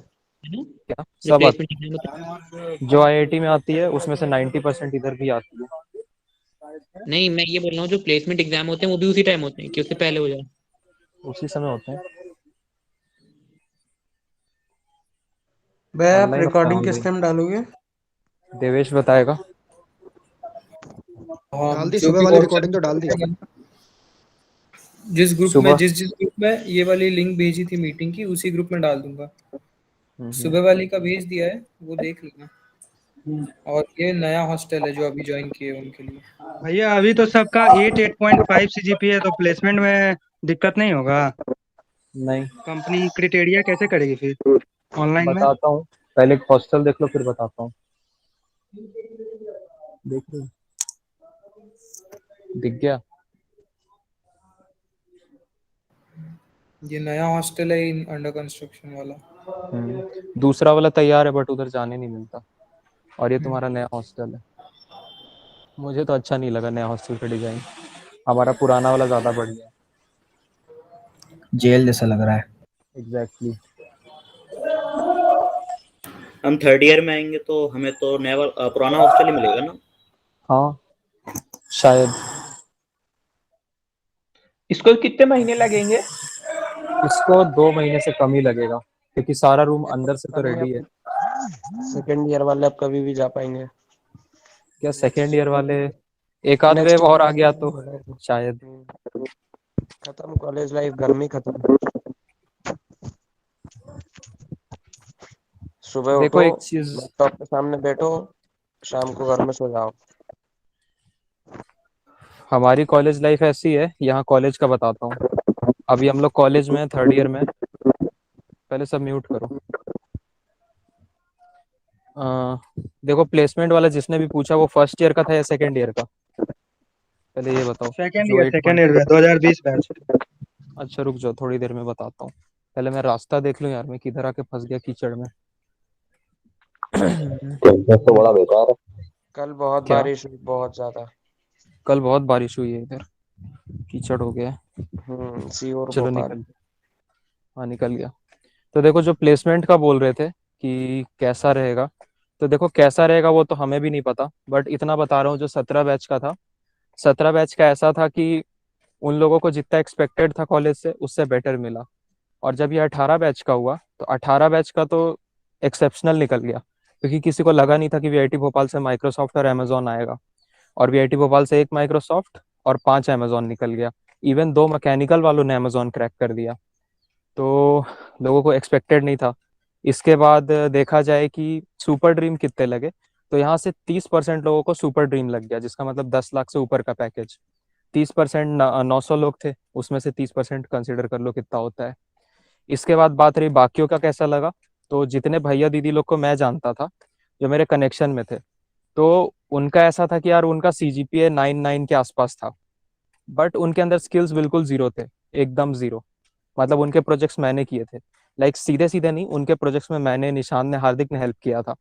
S1: क्या
S5: जो
S1: सब आती
S5: प्लेसमेंट एग्जाम होता है?
S1: है। जो आईआईटी में आती है उसमें से 90% इधर भी आती है।
S5: नहीं, मैं ये बोल रहा हूँ जो प्लेसमेंट एग्जाम होते हैं वो भी उसी टाइम होते हैं कि उससे पहले हो जाए?
S1: उसी समय होते हैं।
S4: भाई आप
S1: ऑनलाइन
S4: रिकॉर्डिंग किस टाइम डालोगे?
S1: देवेश बताएगा।
S4: डाल दी,
S2: जो
S4: सुबह
S2: भी
S4: वाली
S2: WhatsApp
S4: रिकॉर्डिंग तो डाल दी।
S2: जिस ग्रुप में
S1: सुबह।
S2: जिस ग्रुप में ये वाली लिंक भेजी थी मीटिंग की, उसी ग्रुप में डाल दूंगा।
S1: हम्म।
S2: सुबह वाली का भेज दिया है, वो देख लेना। और ये नया हॉस्टल है जो अभी ज्वाइन किए उनके लिए।
S9: भैया अभी तो सबका 8.5 सीजीपीए है, तो प्लेसमेंट में दिक्कत नहीं होगा?
S1: नहीं,
S9: कंपनी क्राइटेरिया कैसे करेगी फिर ऑनलाइन में?
S1: बताता हूँ, पहले हॉस्टल देख लो फिर बताता हूँ। देख लो, दिख गया।
S2: ये नया हॉस्टल है अंडर कंस्ट्रक्शन वाला।
S1: दूसरा वाला तैयार है बट उधर जाने नहीं मिलता, और ये तुम्हारा नया हॉस्टल है। मुझे तो अच्छा नहीं लगा नया हॉस्टल का डिजाइन, हमारा पुराना वाला ज्यादा बढ़िया है।
S4: जेल जैसा लग रहा है।
S1: एग्जैक्टली।
S7: हम थर्ड ईयर में आएंगे तो हमें तो नया पुराना हॉस्टल ही मिलेगा ना?
S1: हाँ शायद।
S9: इसको कितने महीने लगेंगे?
S1: इसको 2 महीने से कम ही लगेगा क्योंकि सारा रूम अंदर से तो रेडी है।
S11: सेकेंड ईयर वाले अब कभी भी जा पाएंगे।
S1: क्या सेकेंड ईयर वाले एक आध
S11: नेक्स्ट
S1: वेव और आ गया तो शायद।
S11: खत्म कॉलेज लाइफ, गर्मी खत्म। सुबह
S1: देखो
S11: उठो,
S1: एक चीज,
S11: लैपटॉप के सामने बैठो, शाम को घर में सो जाओ।
S1: हमारी कॉलेज लाइफ ऐसी है। यहाँ कॉलेज का बताता हूँ। अभी हम लोग कॉलेज में थर्ड ईयर में, पहले सब म्यूट करो। देखो प्लेसमेंट वाला जिसने भी पूछा वो फर्स्ट ईयर का था या सेकेंड ईयर का, पहले ये बताओ। जो 8
S9: सेकेंड ईयर 2020 बैच।
S1: अच्छा रुक जाओ, थोड़ी देर में बताता हूँ। पहले मैं रास्ता देख लूँ यार, मैं किधर आके फंस गया कीचड़ में।
S12: कैंपस तो बड़ा बेकार है।
S11: कल बहुत
S1: क्या?
S11: बारिश हुई, बहुत ज्यादा।
S1: कल बहुत बारिश हुई है इधर, कीचड़ हो गया है।
S11: सीहोर
S1: चलो
S11: भोपाल।
S1: निकल, हाँ निकल गया। तो देखो जो प्लेसमेंट का बोल रहे थे कि कैसा रहेगा, तो देखो कैसा रहेगा वो तो हमें भी नहीं पता, बट इतना बता रहा हूँ जो 17 बैच का था, 17 बैच का ऐसा था कि उन लोगों को जितना एक्सपेक्टेड था कॉलेज से उससे बेटर मिला। और जब ये 18 बैच का हुआ तो 18 बैच का तो एक्सेप्शनल निकल गया, क्योंकि किसी को लगा नहीं था कि वीआईटी भोपाल से माइक्रोसॉफ्ट और अमेजोन आएगा। और वीआईटी भोपाल से 1 माइक्रोसॉफ्ट और 5 अमेजोन निकल गया। इवन 2 मैकेनिकल वालों ने अमेजोन क्रैक कर दिया। तो लोगों को एक्सपेक्टेड नहीं था। इसके बाद देखा जाए कि सुपर ड्रीम कितने लगे, तो यहाँ से 30% लोगों को सुपर ड्रीम लग गया, जिसका मतलब 10 लाख से ऊपर का पैकेज। 30% 900 लोग थे, उसमें से 30% कंसिडर कर लो कितना होता है। इसके बाद बात रही बाकियों का कैसा लगा, तो जितने भैया दीदी लोग को मैं जानता था जो मेरे कनेक्शन में थे, तो उनका ऐसा था कि यार उनका सीजीपीए 9 के आसपास था, बट उनके अंदर स्किल्स बिल्कुल जीरो थे, एकदम जीरो। मतलब उनके प्रोजेक्ट्स मैंने किए थे, लाइक सीधे सीधे नहीं, उनके प्रोजेक्ट्स में मैंने, निशान ने, हार्दिक ने हेल्प किया था।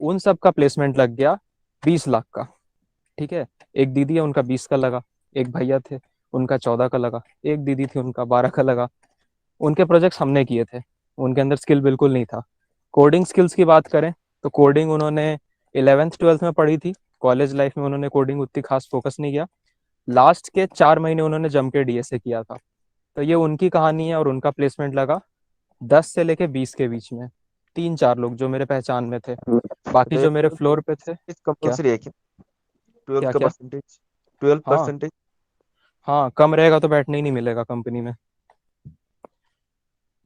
S1: उन सब का प्लेसमेंट लग गया 20 लाख का। ठीक है, एक दीदी है उनका 20 का लगा, एक भैया थे उनका 14 का लगा, एक दीदी थी उनका 12 का लगा। उनके प्रोजेक्ट्स हमने किए थे, उनके अंदर स्किल बिल्कुल नहीं था। कोडिंग स्किल्स की बात करें तो कोडिंग उन्होंने 11th 12th में पढ़ी थी, कॉलेज लाइफ में उन्होंने कोडिंग उतनी खास फोकस नहीं किया। लास्ट के 4 महीने उन्होंने जम के डीएसए किया था। तो ये उनकी कहानी है, और उनका प्लेसमेंट लगा 10 से लेके 20 के बीच में। 3-4 लोग जो मेरे पहचान में थे, बाकी जो मेरे फ्लोर पे थे। क्या
S6: कंपलसरी है क्या? ट्वेल्थ
S1: क्या
S6: का
S1: क्या?
S6: परसेंटेज, 12
S1: हाँ
S6: परसेंटेज।
S1: हाँ, कम रहेगा तो बैठने ही नहीं मिलेगा कंपनी में।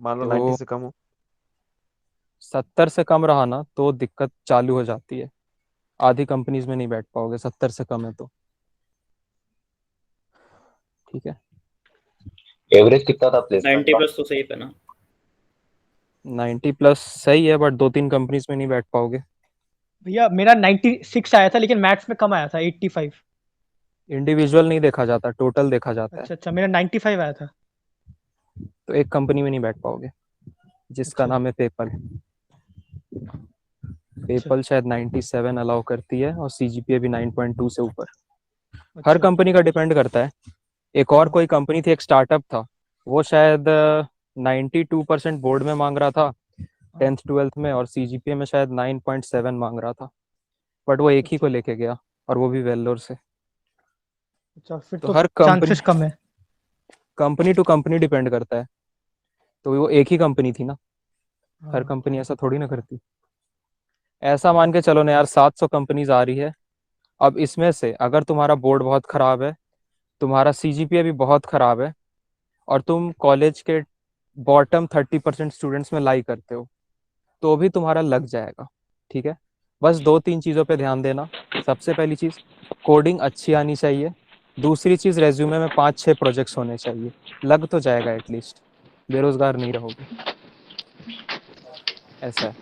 S6: मान लो
S1: तो
S6: 90 से कम हो।
S1: 70 से कम रहा ना तो दिक्कत चालू हो जाती है। आधी कंपनीज में नहीं बैठ पाओगे 70 से कम है तो। ठीक है।
S12: एवरेज कितना था प्लेसमेंट
S7: 90
S12: का?
S7: प्लस तो सेफ है ना?
S1: 90 प्लस सही है, बट 2-3 कंपनीज में नहीं बैठ पाओगे।
S13: भैया मेरा 96 आया था, लेकिन मैथ्स में कम आया था, 85।
S1: इंडिविजुअल नहीं देखा जाता, टोटल देखा जाता है।
S13: अच्छा अच्छा, मेरा 95 आया था।
S1: तो एक कंपनी में नहीं बैठ पाओगे जिसका
S13: अच्छा
S1: नाम है पेपल।
S13: अच्छा
S1: पेपल शायद 97 अलाउ करती है और सीजीपीए भी 9.2 से ऊपर। हर
S13: अच्छा।
S1: कंपनी का डिपेंड करता है। एक और
S13: हाँ
S1: कोई कंपनी थी, एक स्टार्टअप था, वो शायद 92% बोर्ड में मांग रहा था
S13: हाँ।
S1: 10th 12th में, और सीजीपीए में शायद 9.7 मांग रहा था। बट वो एक ही को
S13: अच्छा
S1: लेके गया, और वो भी वेल्लोर से।
S13: अच्छा, फिर
S1: तो
S13: तो
S1: हर कंपनी,
S13: चांसेस कम है।
S1: कंपनी टू कंपनी डिपेंड करता है। तो वो एक ही कंपनी थी ना, हर
S13: हाँ
S1: कंपनी ऐसा थोड़ी ना करती। ऐसा मान के चलो ना यार, 700 कंपनीज आ रही है। अब इसमें से अगर तुम्हारा बोर्ड बहुत खराब है, तुम्हारा सीजीपीए भी बहुत खराब है, और तुम कॉलेज के बॉटम 30% स्टूडेंट्स में लाई करते हो, तो भी तुम्हारा लग जाएगा। ठीक है। बस 2-3 चीज़ों पे ध्यान देना। सबसे पहली चीज़, कोडिंग अच्छी आनी चाहिए। दूसरी चीज़, रेज्यूमे में 5-6 प्रोजेक्ट्स होने चाहिए। लग तो जाएगा एटलीस्ट, बेरोजगार नहीं रहोगे। ऐसा है।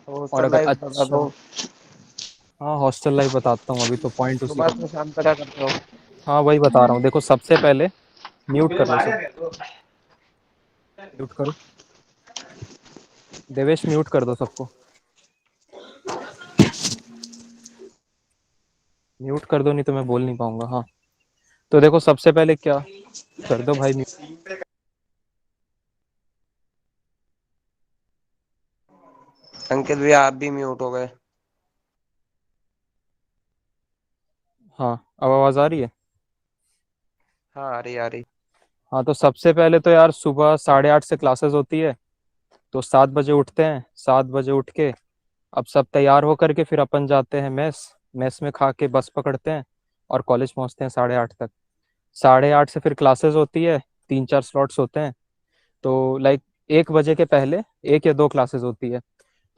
S1: और
S11: हॉस्टल
S1: अगर
S11: लाइफ बता
S1: अच्छा,
S11: दो।
S1: हाँ हॉस्टल लाइफ बताता हूँ, अभी तो पॉइंट उसी
S11: सुबह
S1: का।
S11: से शाम तक क्या करते हो?
S1: हाँ वही बता रहा हूँ, देखो सबसे पहले म्यूट कर लो सब। म्यूट करो, देवेश म्यूट कर दो सबको। म्यूट कर दो, नहीं तो मैं बोल नहीं पाऊंगा। हाँ, तो देखो सबसे पहले क्या कर दो भाई, म्यूट।
S11: अंकित भी, आप भी म्यूट हो गए।
S1: हाँ, अब आवाज़ आ रही है?
S11: हाँ आ रही आ रही।
S1: हाँ, तो सबसे पहले तो यार सुबह 8:30 से क्लासेस होती है। तो 7 बजे उठते हैं, 7 बजे उठ के अब सब तैयार होकर के फिर अपन जाते हैं मेस। मेस में खा के बस पकड़ते हैं और कॉलेज पहुंचते हैं 8:30 तक। 8:30 से फिर क्लासेस होती है, 3-4 स्लॉट्स होते हैं। तो लाइक 1 बजे के पहले 1 या 2 क्लासेस होती है।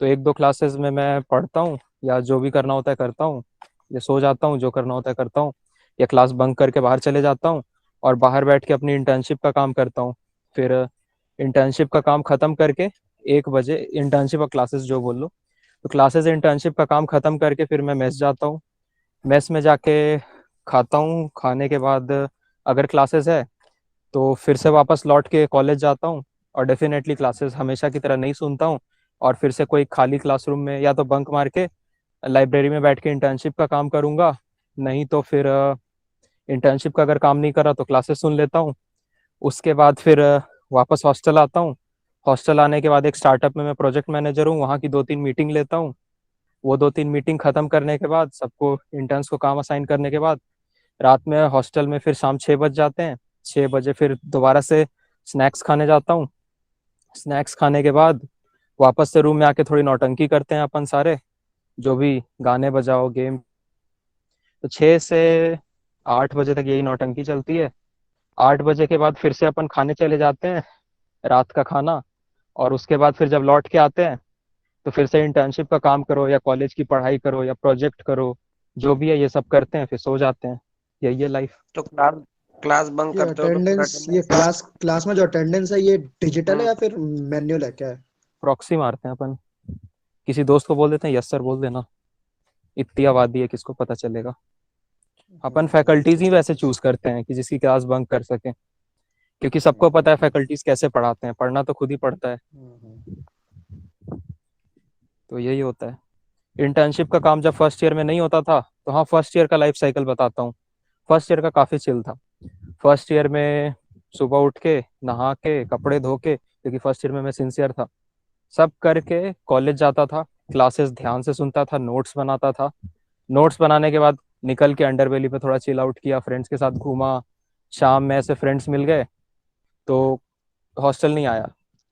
S1: तो 1-2 क्लासेस में मैं पढ़ता हूँ, या जो भी करना होता है करता हूँ, या सो जाता हूँ, जो करना होता है करता हूँ, या क्लास बंक करके बाहर चले जाता हूँ और बाहर बैठ के अपनी इंटर्नशिप का काम करता हूँ। फिर इंटर्नशिप का काम खत्म करके 1 बजे, इंटर्नशिप और क्लासेस जो बोल लो, तो क्लासेस इंटर्नशिप का काम खत्म करके फिर मैं मेस जाता हूँ। मेस में जाके खाता हूँ, खाने के बाद अगर क्लासेस है तो फिर से वापस लौट के कॉलेज जाता हूँ। और डेफिनेटली क्लासेस हमेशा की तरह नहीं सुनता हूँ, और फिर से कोई खाली क्लासरूम में या तो बंक मार के लाइब्रेरी में बैठ के इंटर्नशिप का काम करूँगा, नहीं तो फिर इंटर्नशिप का अगर काम नहीं करा तो क्लासेस सुन लेता हूँ। उसके बाद फिर वापस हॉस्टल आता हूँ। हॉस्टल आने के बाद एक स्टार्टअप में मैं प्रोजेक्ट मैनेजर हूँ, वहाँ की 2-3 मीटिंग लेता हूँ। वो 2-3 मीटिंग खत्म करने के बाद, सबको इंटर्न्स को काम असाइन करने के बाद, रात में हॉस्टल में फिर शाम 6 बज जाते हैं। 6 बजे फिर दोबारा से स्नैक्स खाने जाता हूँ। स्नैक्स खाने के बाद वापस से रूम में आके थोड़ी नौटंकी करते हैं अपन सारे, जो भी गाने बजाओ, गेम। तो 6 से 8 बजे तक यही नौटंकी चलती है। 8 बजे के बाद फिर से अपन खाने चले जाते हैं, रात का खाना। और उसके बाद फिर जब लौट के आते हैं तो फिर से इंटर्नशिप का काम करो, या कॉलेज की पढ़ाई करो, या प्रोजेक्ट करो, जो भी है ये सब करते हैं, फिर सो जाते हैं। यही है लाइफ।
S11: तो क्लास क्लास बंक
S4: ये
S11: करते हो तो फिर
S4: अटेंडेंस, ये
S11: अटेंडेंस?
S4: क्लास क्लास में जो अटेंडेंस है ये डिजिटल है
S11: हम्म।
S4: या फिर मैन्युअल है, क्या है?
S1: प्रॉक्सी मारते हैं अपन, किसी दोस्त को बोल देते हैं यस सर बोल देना, इतनी आबादी है किसको पता चलेगा। अपन फैकल्टीज ही वैसे चूज करते हैं कि जिसकी क्लास बंक कर सके, क्योंकि सबको पता है फैकल्टीज कैसे पढ़ाते हैं, पढ़ना तो खुद ही पड़ता है। तो यही होता है। इंटर्नशिप का काम जब फर्स्ट ईयर में नहीं होता था, तो हाँ फर्स्ट ईयर का लाइफ साइकिल बताता हूँ। फर्स्ट ईयर का काफ़ी चिल था। फर्स्ट ईयर में सुबह उठ के नहा के कपड़े धो के, क्योंकि फर्स्ट ईयर में मैं सिंसियर था, सब करके कॉलेज जाता था। क्लासेस ध्यान से सुनता था, नोट्स बनाता था। नोट्स बनाने के बाद निकल के अंडरवेली पे थोड़ा चिल आउट किया, फ्रेंड्स के साथ घूमा। शाम में ऐसे फ्रेंड्स मिल गए तो हॉस्टल नहीं आया,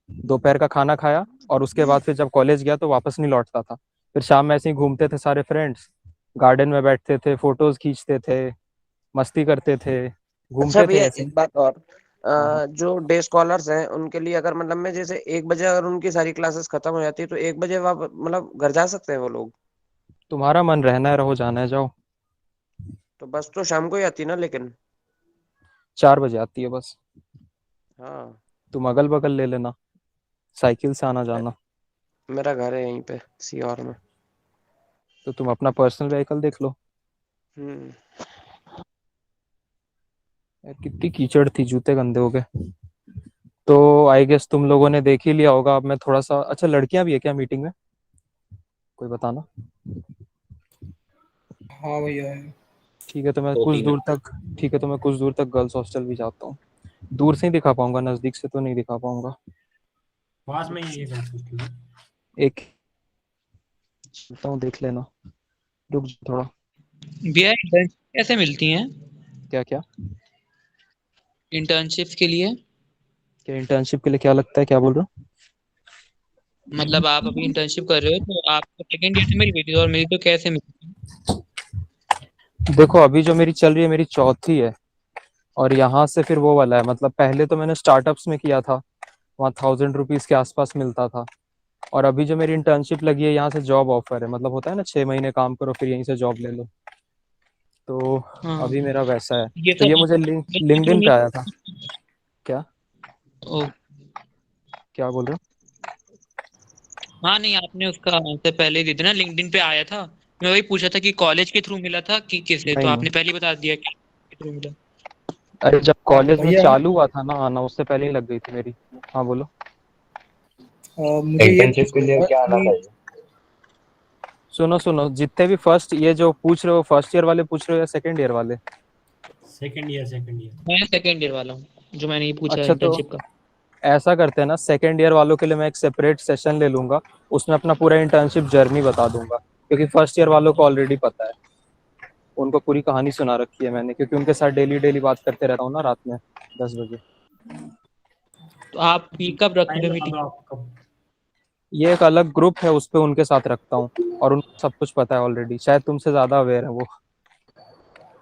S1: दोपहर का खाना खाया, और उसके बाद फिर जब कॉलेज गया तो वापस नहीं लौटता था। फिर शाम में ऐसे ही घूमते थे सारे फ्रेंड्स, गार्डन में बैठते थे, फोटोज खींचते थे, मस्ती करते थे,
S11: अच्छा
S1: घूमते थे
S11: भैया
S1: ऐसे।
S11: एक बात और,
S1: हाँ।
S11: जो डे स्कॉलर्स हैं उनके लिए अगर मतलब में जैसे 1 बजे अगर उनकी सारी क्लासेस खत्म हो जाती है तो 1 बजे मतलब घर जा सकते हैं वो लोग?
S1: तुम्हारा मन रहना है रहो, जाना है जाओ।
S11: तो बस तो शाम को ही आती है ना लेकिन।
S1: 4 बजे आती है बस।
S11: हाँ
S1: तुम अगल बगल ले लेना, साइकिल से आना जाना।
S11: मेरा घर है यहीं पे सीहोर में।
S1: तो तुम अपना पर्सनल व्हीकल देख लो।
S11: हम्म।
S1: यार कितनी कीचड़ थी, जूते गंदे हो गए। तो आई गेस तुम लोगों ने देख ही लिया होगा। अब मैं थोड़ा सा, अच्छा लड़कियां भी है क्या मीटिंग में, कोई बताना।
S2: हाँ भैया है।
S1: ठीक है तो मैं
S7: दो
S1: कुछ
S7: तीन
S1: दूर तक, ठीक है तो मैं कुछ दूर तक गर्ल्स हॉस्टल भी जाता हूँ। दूर से ही दिखा पाऊंगा, नजदीक से तो नहीं दिखा पाऊंगा।
S8: पास में ही है गर्ल्स हॉस्टल।
S1: एक चलता हूँ, देख लेना। रुक जाओ थोड़ा।
S5: भैया internship कैसे मिलती हैं
S1: क्या क्या
S5: इंटर्नशिप के लिए?
S1: क्या इंटर्नशिप के लिए क्या लगता है, क्या बोल रहे हो?
S5: मतलब आप अभी इंटर्नशिप कर रहे हो तो आपको सेकेंड ईयर से मिल गई थी और मेरी तो कैसे मिली?
S1: देखो अभी जो मेरी चल रही है, मेरी चौथी है। और यहाँ से फिर वो वाला है, मतलब पहले तो मैंने स्टार्टअप्स में किया था, वहाँ 1000 रुपीज के आसपास मिलता था। और अभी जो मेरी इंटर्नशिप लगी है, यहाँ से जॉब ऑफर है, मतलब होता है ना 6 महीने काम करो फिर यहीं से जॉब ले लो। तो
S5: हाँ,
S1: अभी मेरा वैसा है।
S5: ये
S1: तो ये
S5: सब
S1: मुझे
S5: के थ्रू
S1: लिंक्डइन पे आया था। क्या
S5: ओ,
S1: क्या बोल रहे हो?
S5: हाँ नहीं, आपने उसका आंसर पहले ही दे दिया ना, लिंक्डइन पे आया था। मैं वही पूछा था कि कॉलेज के थ्रू मिला था कि किससे, तो
S1: नहीं नहीं,
S5: आपने पहले ही बता दिया कि के थ्रू मिला।
S1: अरे जब कॉलेज में
S2: भैया
S1: चालू हुआ था ना आना, उससे पहले ही लग गई थी मेरी। हाँ बोलो।
S2: मुझे ये
S12: इंटर्नशिप के लिए
S2: पूछना था
S12: क्या आना
S2: कि
S12: चाहिए?
S1: सुनो सुनो, जितने भी फर्स्ट, ये जो पूछ रहे हो फर्स्ट ईयर वाले पूछ रहे हो या सेकेंड ईयर वाले?
S8: Second year second year.
S5: मैं सेकेंड ईयर वाला हूँ, जो मैंने ये पूछा
S1: अच्छा तो
S5: इंटर्नशिप का।
S1: ऐसा करते हैं ना, सेकेंड ईयर वालों के लिए मैं एक सेपरेट सेशन ले लूंगा, उसमें अपना पूरा इंटर्नशिप जर्नी बता दूंगा। क्योंकि फर्स्ट ईयर वालों को ऑलरेडी पता है, उनको पूरी कहानी सुना रखी है मैंने, क्योंकि उनके साथ डेली डेली बात करते रहता हूँ ना रात में 10 बजे।
S5: तो आप ये कब रख रहे
S8: टाइम
S5: हो
S8: बता
S5: मीटिंग?
S8: दो आप कब।
S1: ये एक अलग ग्रुप है, उस पर उनके साथ रखता हूँ, और उनको सब कुछ पता है ऑलरेडी, शायद तुमसे ज्यादा अवेयर है वो।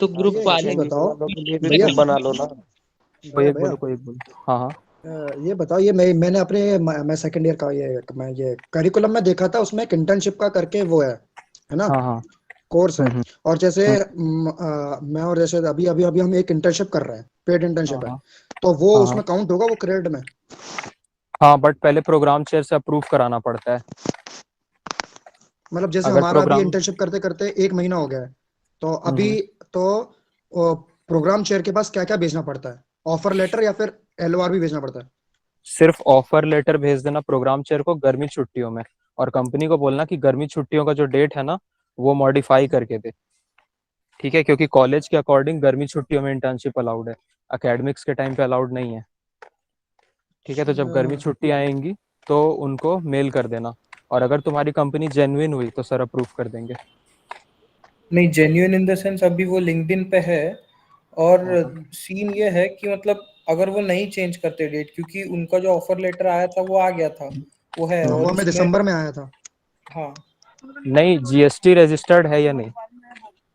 S5: तो
S11: हाँ
S5: ग्रुप
S11: ये
S5: वाले
S11: सेकंड ईयर वालों के लिए भी
S4: भैया
S11: ग्रुप बना लो ना।
S1: कोई
S4: भैया
S1: एक बोलो, कोई एक बोलो। हाँ हाँ।
S4: ये बताओ, ये मैंने अपने मैं सेकंड ईयर का ये करिकुलम में देखा था, उसमें एक इंटर्नशिप का करके वो है ना,
S1: हाँ हाँ।
S4: कोर्स है।
S1: हम्म
S4: और जैसे
S1: हम्म,
S4: मैं और जैसे अभी अभी अभी हम एक इंटर्नशिप कर रहे हैं, पेड
S1: हाँ
S4: इंटर्नशिप है,
S1: हाँ
S4: तो वो
S1: हाँ हाँ।
S4: उसमें काउंट होगा वो क्रेडिट में?
S1: हाँ बट पहले प्रोग्राम चेयर से अप्रूव कराना पड़ता है।
S4: मतलब जैसे
S1: अगर
S4: हमारा अभी
S1: प्रोग्राम,
S4: इंटर्नशिप करते करते 1 महीना हो गया है, तो अभी
S1: हम्म,
S4: तो प्रोग्राम चेयर के पास क्या क्या भेजना पड़ता है? ऑफर लेटर या फिर एलओआर भी भेजना पड़ता है?
S1: सिर्फ ऑफर लेटर भेज देना प्रोग्राम चेयर को गर्मी छुट्टियों में, और कंपनी को बोलना कि गर्मी छुट्टियों का जो डेट है ना, वो मॉडिफाई करके दे। ठीक है, क्योंकि कॉलेज के अकॉर्डिंग गर्मी छुट्टियों में इंटर्नशिप अलाउड है, एकेडमिक्स के टाइम पे अलाउड नहीं है। ठीक है, तो जब गर्मी छुट्टी आएंगी तो उनको मेल कर देना, और अगर तुम्हारी कंपनी जेन्युइन हुई तो सर अप्रूव कर देंगे।
S2: नहीं, जेन्युइन इन द सेंस अभी वो लिंक्डइन पे है। और
S1: हाँ हाँ।
S2: सीन ये है कि मतलब अगर वो नहीं चेंज करते डेट, क्योंकि उनका जो ऑफर लेटर आया था वो आ गया था, वो है।
S4: वो
S2: और
S4: हमें
S2: उसमें
S4: दिसंबर में आया था।
S2: हाँ,
S1: नहीं, जीएसटी रजिस्टर्ड है या नहीं,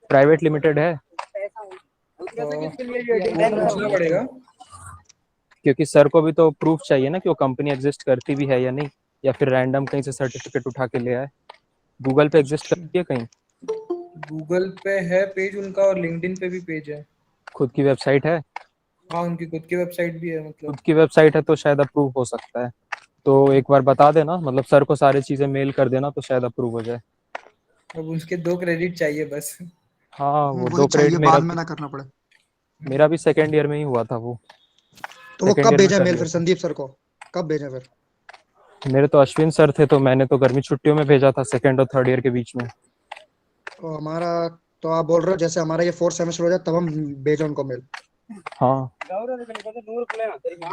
S1: प्राइवेट लिमिटेड है?
S2: वो पूछना पड़ेगा।
S1: क्योंकि सर को भी तो प्रूफ चाहिए ना कि वो कंपनी एग्जिस्ट करती भी है या नहीं, या फिर रैंडम कहीं से सर्टिफिकेट उठा के ले आए। गूगल पे एग्जिस्ट करती है कहीं?
S2: गूगल पे है पेज उनका, और लिंक्डइन पे भी पेज है।
S1: खुद की वेबसाइट है?
S2: हाँ, उनकी खुद की वेबसाइट भी है मतलब।
S1: खुद की वेबसाइट है तो शायद अप्रूव हो सकता है। तो एक बार बता देना, मतलब सर को सारी चीजें मेल कर देना तो शायद अप्रूव हो जाए।
S2: अब उसके 2 क्रेडिट चाहिए बस।
S1: हाँ वो
S4: वही
S1: 2 क्रेडिट
S4: चाहिए,
S1: मेरा
S4: बाद में ना करना पड़े।
S1: मेरा भी सेकेंड ईयर में ही हुआ था वो।
S4: तो वो
S1: सेकेंड
S4: कब
S1: ईयर में
S4: भेजा
S1: कर
S4: मेल
S1: लिया
S4: फिर
S1: था।
S4: संदीप सर को? कब भेजा फिर?
S1: मेरे तो अश्विन सर थे, तो मैंने तो गर्मी छुट्टियों में भेजा था, सेकेंड और थर्ड ईयर के बीच में।
S4: तो हमारा, तो आप बोल रहे हो जैसे हमारा ये 4th सेमेस्टर हो जाए तब हम भेजा उनको मेल?
S1: हाँ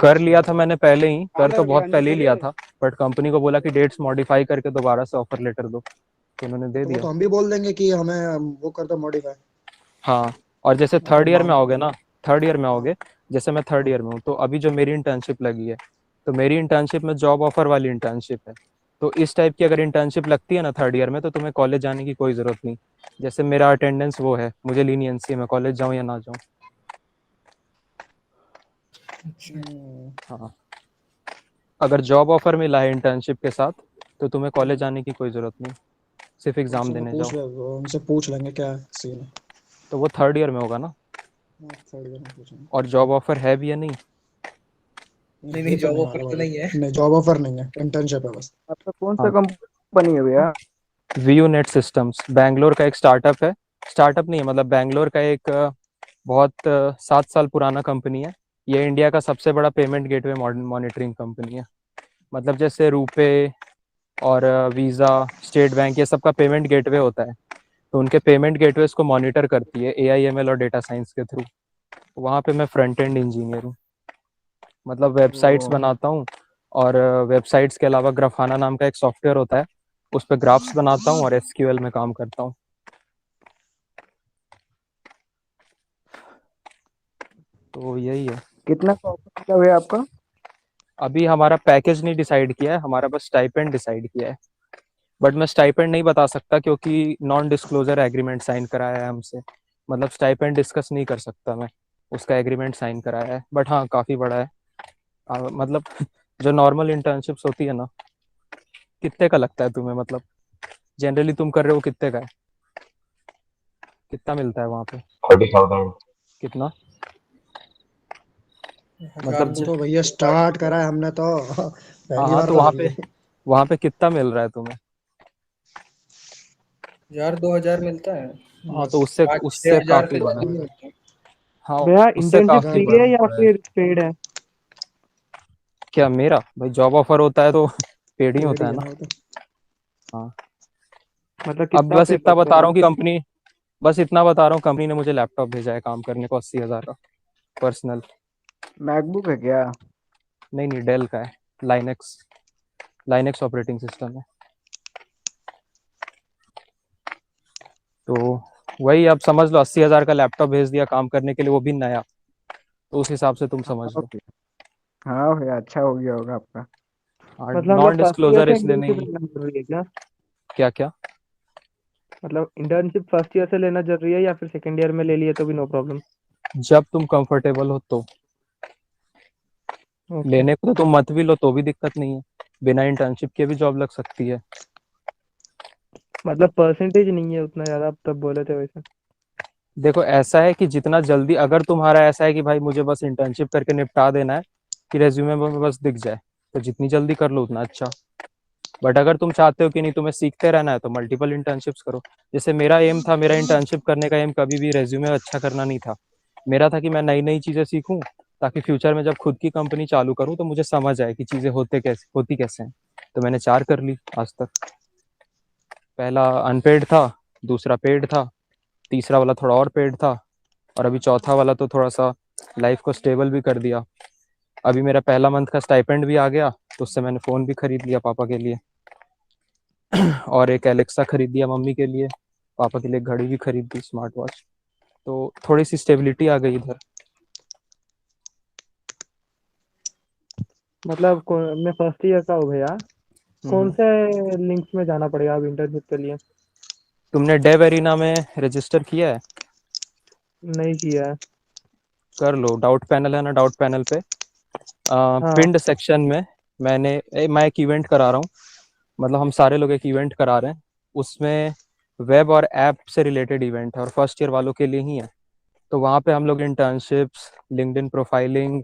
S1: कर लिया था मैंने पहले ही, कर तो बहुत पहले ही लिया था, बट कंपनी को बोला कि डेट्स मॉडिफाई करके दोबारा से ऑफर लेटर दो, तो उन्होंने दे
S4: तो वो
S1: दिया।
S4: तो हम भी बोल देंगे कि हमें वो कर दो मॉडिफाई।
S1: हाँ, और जैसे
S4: अगर
S1: थर्ड ईयर में
S4: मान,
S1: आओगे ना, थर्ड ईयर में
S4: हाँ
S1: आओगे, जैसे मैं थर्ड
S4: हाँ
S1: ईयर में हूँ, तो अभी जो मेरी इंटर्नशिप लगी है, तो मेरी इंटर्नशिप में जॉब ऑफर वाली इंटर्नशिप है। तो इस टाइप की अगर इंटर्नशिप लगती है ना थर्ड ईयर में, तो तुम्हें कॉलेज जाने की कोई ज़रूरत नहीं। जैसे मेरा अटेंडेंस वो है, मुझे लीनियंसी है, मैं कॉलेज जाऊँ या ना जाऊँ। हाँ, अगर जॉब ऑफर मिला है इंटर्नशिप के साथ तो तुम्हें कॉलेज जाने की कोई ज़रूरत नहीं, सिर्फ एग्ज़ाम देने जाओ।
S4: उनसे पूछ लेंगे क्या सीन है।
S1: तो वो थर्ड ईयर में होगा ना,
S4: थर्ड ईयर में पूछेंगे।
S1: और जॉब ऑफर है भी या नहीं?
S2: नहीं, जॉब ऑफर तो नहीं है।
S4: नहीं, जॉब ऑफर नहीं है, इंटर्नशिप है बस।
S10: आपका कौन सा
S1: हाँ,
S10: कंपनी है भैया?
S1: वीयू नेट सिस्टम्स बैंगलोर का एक स्टार्टअप है। स्टार्टअप नहीं है, मतलब बैंगलोर का एक बहुत 7 साल पुराना कंपनी है। ये इंडिया का सबसे बड़ा पेमेंट गेटवे मॉनिटरिंग कंपनी है। मतलब जैसे रुपे और वीज़ा, स्टेट बैंक, ये सब का पेमेंट गेटवे होता है, तो उनके पेमेंट गेटवेज को मॉनिटर करती है AIML और डेटा साइंस के थ्रू। वहाँ पे मैं फ्रंट एंड इंजीनियर हूँ, मतलब वेबसाइट्स बनाता हूँ। और वेबसाइट्स के अलावा ग्राफाना नाम का एक सॉफ्टवेयर होता है, उस पर ग्राफ्स बनाता हूँ और SQL में काम करता हूँ। तो यही है।
S10: कितना प्रॉफिट है भैया आपका?
S1: अभी हमारा पैकेज नहीं डिसाइड किया है, हमारा बस स्टाइपेंड डिसाइड किया है। बट मैं स्टाइपेंड नहीं बता सकता क्योंकि नॉन डिस्क्लोजर एग्रीमेंट साइन कराया है हमसे। मतलब स्टाइपेंड डिस्कस नहीं कर सकता मैं, उसका एग्रीमेंट साइन कराया है। बट हाँ, काफ़ी बड़ा है। मतलब जो नॉर्मल इंटर्नशिप्स होती है ना, कितने का लगता है तुम्हें? मतलब जनरली तुम कर रहे हो, कितने का है? कितना मिलता है वहाँ पे?
S12: 30,000।
S1: कितना?
S2: हजार
S1: मतलब
S4: तो भैया स्टार्ट करा है हमने तो पहली
S1: हाँ,
S4: बार
S1: तो
S4: तो
S1: वहाँ पे कितना मिल रहा है तुम्हें?
S2: 1000-2000 मिलता है
S1: हाँ,
S2: बस।
S1: तो उससे
S2: 5-6
S1: उससे
S2: हजार
S1: काफ़ी
S2: पे
S1: बड़ा है।
S2: जाती है।
S1: हाँ,
S10: भैया
S1: उससे
S10: इंटर्नशिप
S1: काफ़ी
S10: फ्री
S1: बड़ा
S10: है
S1: है।
S10: या फिर पेड है?
S1: क्या मेरा? भाई जॉब ऑफर होता है तो पेड ही
S4: पेड
S1: होता
S4: ही
S1: है
S4: है
S1: ना।
S4: ना वो तो।
S1: हाँ,
S10: मतलब
S1: अब
S10: कितना
S1: बस
S10: पे
S1: इतना
S10: करते
S1: बता
S10: हैं
S1: रहा
S10: वो?
S1: हूँ कि बस इतना बता रहा हूँ, कंपनी ने मुझे लैपटॉप भेजा है काम करने को 80,000 का, पर्सनल।
S10: मैकबुक है क्या?
S1: नहीं नहीं, डेल का है। लाइनेक्स लाइनेक्स ऑपरेटिंग सिस्टम है। तो वही, आप समझ लो 80,000 का लैपटॉप भेज दिया काम करने के लिए, वो भी नया। तो उस हिसाब से तुम
S10: हाँ
S1: समझ लो।
S10: ओके। हाँ भैया अच्छा हो गया होगा आपका।
S1: हाँ,
S10: मतलब हम लोग
S1: नॉन
S10: फर्स्ट ईयर
S1: डिस्क्लोजर
S10: से
S1: इसलिए
S10: इंटर्नशिप
S1: नहीं।
S10: लेना जरूरी है क्या?
S1: क्या क्या?
S10: मतलब इंटर्नशिप फर्स्ट ईयर से लेना जरूरी है या फिर सेकंड ईयर में ले लिए तो भी नो प्रॉब्लम?
S1: जब तुम कंफर्टेबल हो तो।
S10: ओके।
S1: लेने को तो तुम मत भी लो तो भी दिक्कत नहीं है, बिना इंटर्नशिप के भी जॉब लग सकती है।
S10: मतलब परसेंटेज नहीं है उतना ज्यादा, आप तब बोले थे वैसे।
S1: देखो ऐसा है कि जितना जल्दी, अगर तुम्हारा ऐसा है कि भाई मुझे बस इंटर्नशिप करके निपटा देना है, कि रेज्यूमे में बस दिख जाए, तो जितनी जल्दी कर लो उतना अच्छा। बट अगर तुम चाहते हो कि नहीं, तुम्हें सीखते रहना है, तो मल्टीपल इंटर्नशिप्स करो। जैसे मेरा एम था, मेरा इंटर्नशिप करने का एम कभी भी रेज्यूमे अच्छा करना नहीं था। मेरा था कि मैं नई नई चीज़ें सीखूं, ताकि फ्यूचर में जब खुद की कंपनी चालू करूं तो मुझे समझ आए कि चीज़ें होती कैसे हैं। तो मैंने 4 कर ली आज तक। पहला अनपेड था, दूसरा पेड था, तीसरा वाला थोड़ा और पेड था, और अभी चौथा वाला तो थोड़ा सा लाइफ को स्टेबल भी कर दिया। अभी मेरा पहला मंथ का स्टाइपेंड भी आ गया, तो उससे मैंने फ़ोन भी खरीद लिया पापा के लिए, और एक एलेक्सा खरीद दिया मम्मी के लिए, पापा के लिए घड़ी भी खरीद दी, स्मार्ट वॉच। तो थोड़ी सी स्टेबिलिटी आ गई इधर।
S10: मतलब मैं फर्स्ट ईयर का हूँ भैया। कौन
S1: हम्म।
S10: से लिंक्स में जाना पड़ेगा अब इंटर्नशिप के लिए?
S1: तुमने डेव एरिना में रजिस्टर किया है?
S10: नहीं किया है।
S1: कर लो, डाउट पैनल है ना, डाउट पैनल पे
S10: हाँ।
S1: पिंड सेक्शन में मैं एक इवेंट करा रहा हूँ। मतलब हम सारे लोग एक इवेंट करा रहे हैं, उसमें वेब और ऐप से रिलेटेड इवेंट है, और फर्स्ट ईयर वालों के लिए ही है। तो वहाँ पे हम लोग इंटर्नशिप्स, लिंक्डइन प्रोफाइलिंग,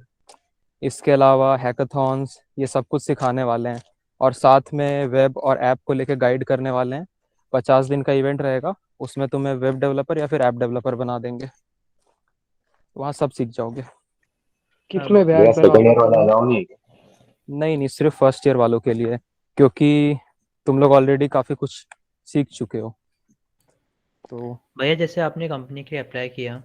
S1: इसके अलावा हैकाथॉन्स, ये सब कुछ सिखाने वाले हैं, और साथ में वेब और ऐप को लेके गाइड करने वाले हैं। 50 दिन का इवेंट रहेगा, उसमें तुम्हें वेब डेवलपर या फिर ऐप डेवलपर बना देंगे। वहाँ सब सीख जाओगे।
S10: किस में भैया
S12: भैया सेकंड ईयर वाला
S10: करना है?
S12: अलाउ नहीं है क्या?
S1: नहीं नहीं, सिर्फ फर्स्ट ईयर वालों के लिए, क्योंकि तुम लोग ऑलरेडी काफ़ी कुछ सीख चुके हो। तो
S5: भैया जैसे आपने कंपनी के लिए अप्लाई किया,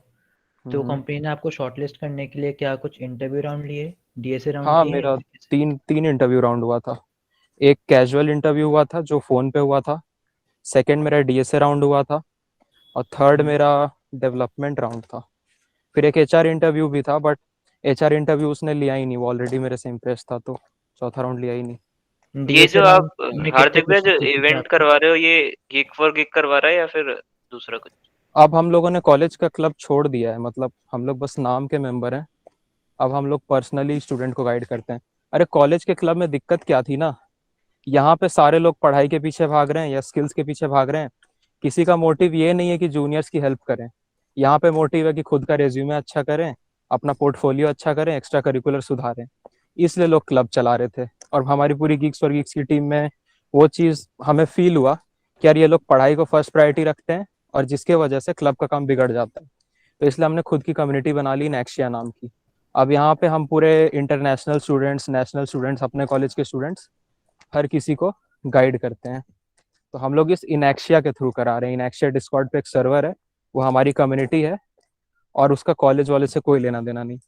S5: तो कंपनी ने आपको शॉर्टलिस्ट करने के लिए क्या कुछ इंटरव्यू राउंड लिए, DSA राउंड
S1: हाँ,
S5: लिए या
S1: मेरा
S5: फिर कैसे?
S1: तीन इंटरव्यू राउंड हुआ था। एक कैजुअल इंटरव्यू हुआ था जो फ़ोन पे हुआ था, सेकंड मेरा DSA राउंड हुआ था, और थर्ड मेरा डेवलपमेंट राउंड था। फिर एक HR इंटरव्यू भी था, बट HR इंटरव्यू उसने लिया ही नहीं, वो ऑलरेडी मेरे से इम्प्रेस था, तो चौथा राउंड लिया ही नहीं।
S5: ये जो
S14: DSL
S5: आप
S14: में कितने
S5: हार्दिक भैया जो
S14: क्वेश्चन पूछे थे
S5: इवेंट
S14: आपको?
S5: करवा रहे हो ये गिग फॉर गिग करवा रहा है या फिर दूसरा कुछ?
S1: अब हम लोगों ने कॉलेज का क्लब छोड़ दिया है, मतलब हम लोग बस नाम के मेंबर हैं। अब हम लोग पर्सनली स्टूडेंट को गाइड करते हैं। अरे कॉलेज के क्लब में दिक्कत क्या थी ना, यहाँ पे सारे लोग पढ़ाई के पीछे भाग रहे हैं या स्किल्स के पीछे भाग रहे हैं। किसी का मोटिव ये नहीं है कि जूनियर्स की हेल्प करें। यहाँ पे मोटिव है कि खुद का रेज्यूमे अच्छा करें, अपना पोर्टफोलियो अच्छा करें, एक्स्ट्रा करिकुलर सुधारें। इसलिए लोग क्लब चला रहे थे। और हमारी पूरी गिग्स और गिग्स की टीम में वो चीज़ हमें फील हुआ कि यार ये लोग पढ़ाई को फर्स्ट प्रायोरिटी रखते हैं और जिसके वजह से क्लब का काम बिगड़ जाता है। तो इसलिए हमने खुद की कम्युनिटी बना ली नेक्शिया नाम की। अब यहाँ पे हम पूरे इंटरनेशनल स्टूडेंट्स, नेशनल स्टूडेंट्स, अपने कॉलेज के स्टूडेंट्स हर किसी को गाइड करते हैं। तो हम लोग इस इनेक्शिया के थ्रू करा रहे हैं। इनेक्शिया डिस्कॉर्ड पे एक सर्वर है, वो हमारी कम्युनिटी है और उसका कॉलेज वाले से कोई लेना देना नहीं।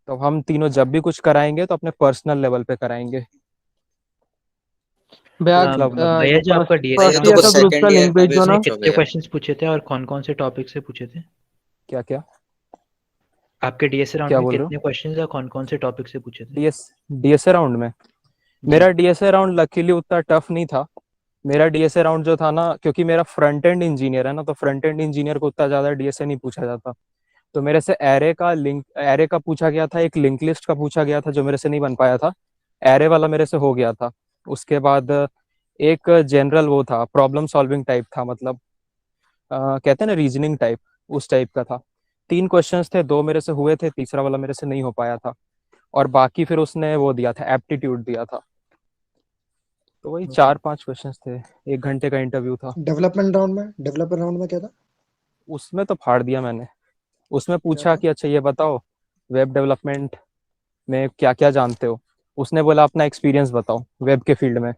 S1: तो हम तीनों जब भी कुछ कराएंगे तो अपने पर्सनल लेवल पे कराएंगे।
S14: भैया जो आपका
S10: फर्स्ट ईयर का ग्रुप का लिंक भेज दो ना।
S14: कितने क्वेश्चंस पूछे थे और कौन कौन से टॉपिक से पूछे थे?
S1: क्या क्या
S14: आपके डीएसए राउंड
S1: क्या
S14: में
S1: बोल रहे हो?
S14: कितने क्वेश्चंस और कौन कौन से टॉपिक से पूछे थे?
S1: डीएसए राउंड में मेरा डीएसए राउंड लकीली उतना टफ नहीं था। मेरा डीएसए राउंड जो था ना, क्योंकि मेरा फ्रंट एंड इंजीनियर है ना, तो फ्रंट एंड इंजीनियर को उतना ज्यादा डीएसए नहीं पूछा जाता। तो मेरे से एरे का पूछा गया था, एक लिंक लिस्ट का पूछा गया था जो मेरे से नहीं बन पाया था। एरे वाला मेरे से हो गया था। उसके बाद एक जनरल वो था, प्रॉब्लम सॉल्विंग टाइप था, मतलब कहते हैं ना रीजनिंग टाइप, उस टाइप का था। 3 क्वेश्चंस थे, 2 मेरे से हुए थे, तीसरा वाला मेरे से नहीं हो पाया था। और बाकी फिर उसने वो दिया था, एप्टीट्यूड दिया था। तो वही 4-5 क्वेश्चंस थे, 1 घंटे का इंटरव्यू था।
S4: डेवलपमेंट राउंड में क्या था?
S1: उसमें तो फाड़ दिया मैंने। उसमें पूछा कि अच्छा ये बताओ वेब डेवलपमेंट में क्या क्या जानते हो। उसने बोला अपना एक्सपीरियंस बताओ वेब के फील्ड में।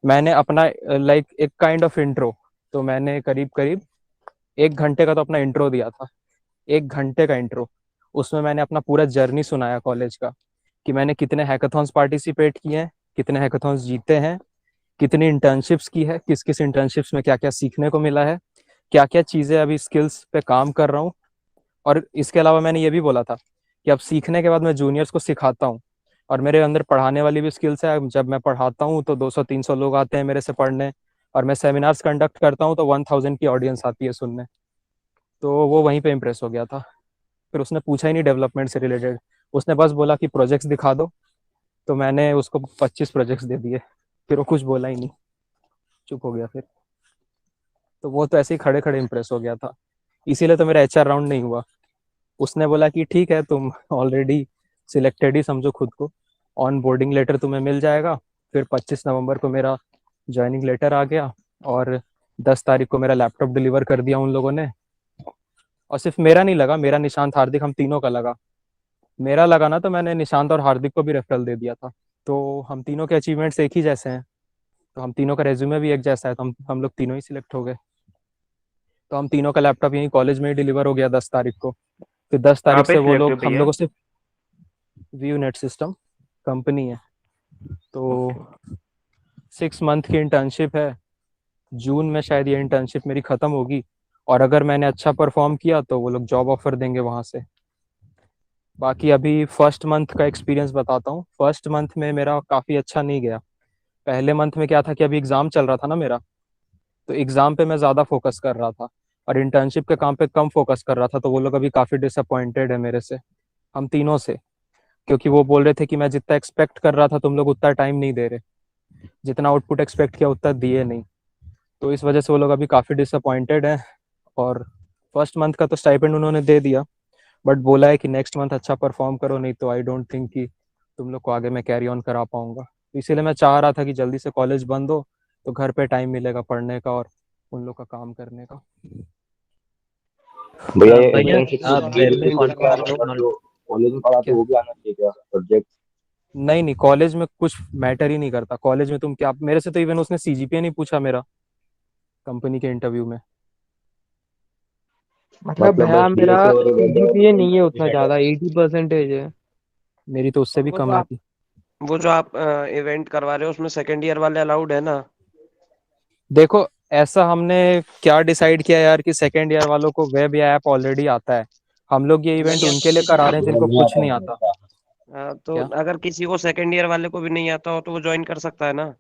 S1: मैंने अपना लाइक एक काइंड ऑफ इंट्रो, तो मैंने करीब करीब 1 घंटे का तो अपना इंट्रो दिया था। 1 घंटे का इंट्रो, उसमें मैंने अपना पूरा जर्नी सुनाया कॉलेज का, कि मैंने कितने हैकाथॉन्स पार्टिसिपेट किए हैं, कितने हैकाथॉन्स जीते हैं, कितनी इंटर्नशिप्स की है, किस किस इंटर्नशिप्स में क्या क्या सीखने को मिला है, क्या क्या चीज़ें अभी स्किल्स पे काम कर रहा हूँ। और इसके अलावा मैंने ये भी बोला था कि अब सीखने के बाद मैं जूनियर्स को सिखाता हूँ और मेरे अंदर पढ़ाने वाली भी स्किल्स है। जब मैं पढ़ाता हूँ तो 200-300 लोग आते हैं मेरे से पढ़ने, और मैं सेमिनार्स कंडक्ट करता हूँ तो 1000 की ऑडियंस आती है सुनने। तो वो वहीं पे इम्प्रेस हो गया था। फिर उसने पूछा ही नहीं डेवलपमेंट से रिलेटेड, उसने बस बोला कि प्रोजेक्ट्स दिखा दो। तो मैंने उसको 25 प्रोजेक्ट्स दे दिए, फिर वो कुछ बोला ही नहीं, चुप हो गया फिर। तो वो तो ऐसे ही खड़े खड़े इम्प्रेस हो गया था। इसीलिए तो मेरा एचआर राउंड नहीं हुआ। उसने बोला कि ठीक है तुम ऑलरेडी सिलेक्टेड ही समझो खुद को, ऑन बोर्डिंग लेटर तुम्हें मिल जाएगा। फिर 25 नवंबर को मेरा ज्वाइनिंग लेटर आ गया और 10 तारीख को मेरा लैपटॉप डिलीवर कर दिया उन लोगों ने। और सिर्फ मेरा नहीं लगा, मेरा, निशांत, हार्दिक, हम तीनों का लगा। मेरा लगा ना तो मैंने निशांत और हार्दिक को भी रेफरल दे दिया था। तो हम तीनों के अचीवमेंट्स एक ही जैसे हैं, तो हम तीनों का रेज्यूमे भी एक जैसा है, तो हम लोग तीनों ही सिलेक्ट हो गए। तो हम तीनों का लैपटॉप यहीं कॉलेज में ही डिलीवर हो गया 10 तारीख को। फिर 10 तारीख से वो लोग हम लोगों से, व्यू नेट सिस्टम कंपनी है। तो 6 मंथ की इंटर्नशिप है। जून में शायद ये इंटर्नशिप मेरी ख़त्म होगी, और अगर मैंने अच्छा परफॉर्म किया तो वो लोग जॉब ऑफर देंगे वहाँ से। बाकी अभी फर्स्ट मंथ का एक्सपीरियंस बताता हूँ। फर्स्ट मंथ में मेरा काफ़ी अच्छा नहीं गया। पहले मंथ में क्या था कि अभी एग्ज़ाम चल रहा था ना मेरा, तो एग्ज़ाम पे मैं ज़्यादा फोकस कर रहा था और इंटर्नशिप के काम पे कम फोकस कर रहा था। तो वो लोग अभी काफ़ी डिसअपॉइंटेड है मेरे से, हम तीनों से, क्योंकि वो बोल रहे थे कि मैं जितना एक्सपेक्ट कर रहा था तुम लोग उतना टाइम नहीं दे रहे, जितना आउटपुट एक्सपेक्ट किया उतना दिए नहीं। तो इस वजह से वो लोग अभी काफ़ी डिसअपॉइंटेड हैं। और फर्स्ट मंथ का तो स्टाइपेंड उन्होंने दे दिया, बट बोला है कि नेक्स्ट मंथ अच्छा परफॉर्म करो, नहीं तो आई डोंट थिंक कि तुम लोग को आगे मैं कैरी ऑन करा पाऊंगा। तो इसीलिए मैं चाह रहा था कि जल्दी से कॉलेज बंद हो तो घर पे टाइम मिलेगा पढ़ने का और उन लोग का काम करने का।
S12: भैया ये
S14: भैया
S12: इंटर्नशिप
S14: आप वेब में कौन कौन से
S12: जो कॉलेज में पढ़ाते वो भी आना चाहिए क्या सब्जेक्ट?
S1: नहीं, कॉलेज में कुछ मैटर ही नहीं करता। कॉलेज में तुम क्या, मेरे से तो इवन उसने सीजीपीए नहीं पूछा मेरा कंपनी के इंटरव्यू में।
S10: मतलब भैया मेरा सीजीपीए नहीं है उतना ज्यादा, 80% है।
S1: मेरी तो उससे भी कम है।
S11: वो जो आप इवेंट करवा रहे हो उसमें सेकंड ईयर वाले अलाउड है ना?
S1: देखो ऐसा हमने क्या डिसाइड किया यार कि सेकेंड ईयर वालों को वेब या ऐप ऑलरेडी आता है। हम लोग ये इवेंट उनके लिए करा रहे हैं जिनको कुछ नहीं आता।
S11: तो
S1: क्या?
S11: अगर किसी को सेकंड ईयर वाले को भी नहीं आता हो तो वो ज्वाइन कर सकता है ना।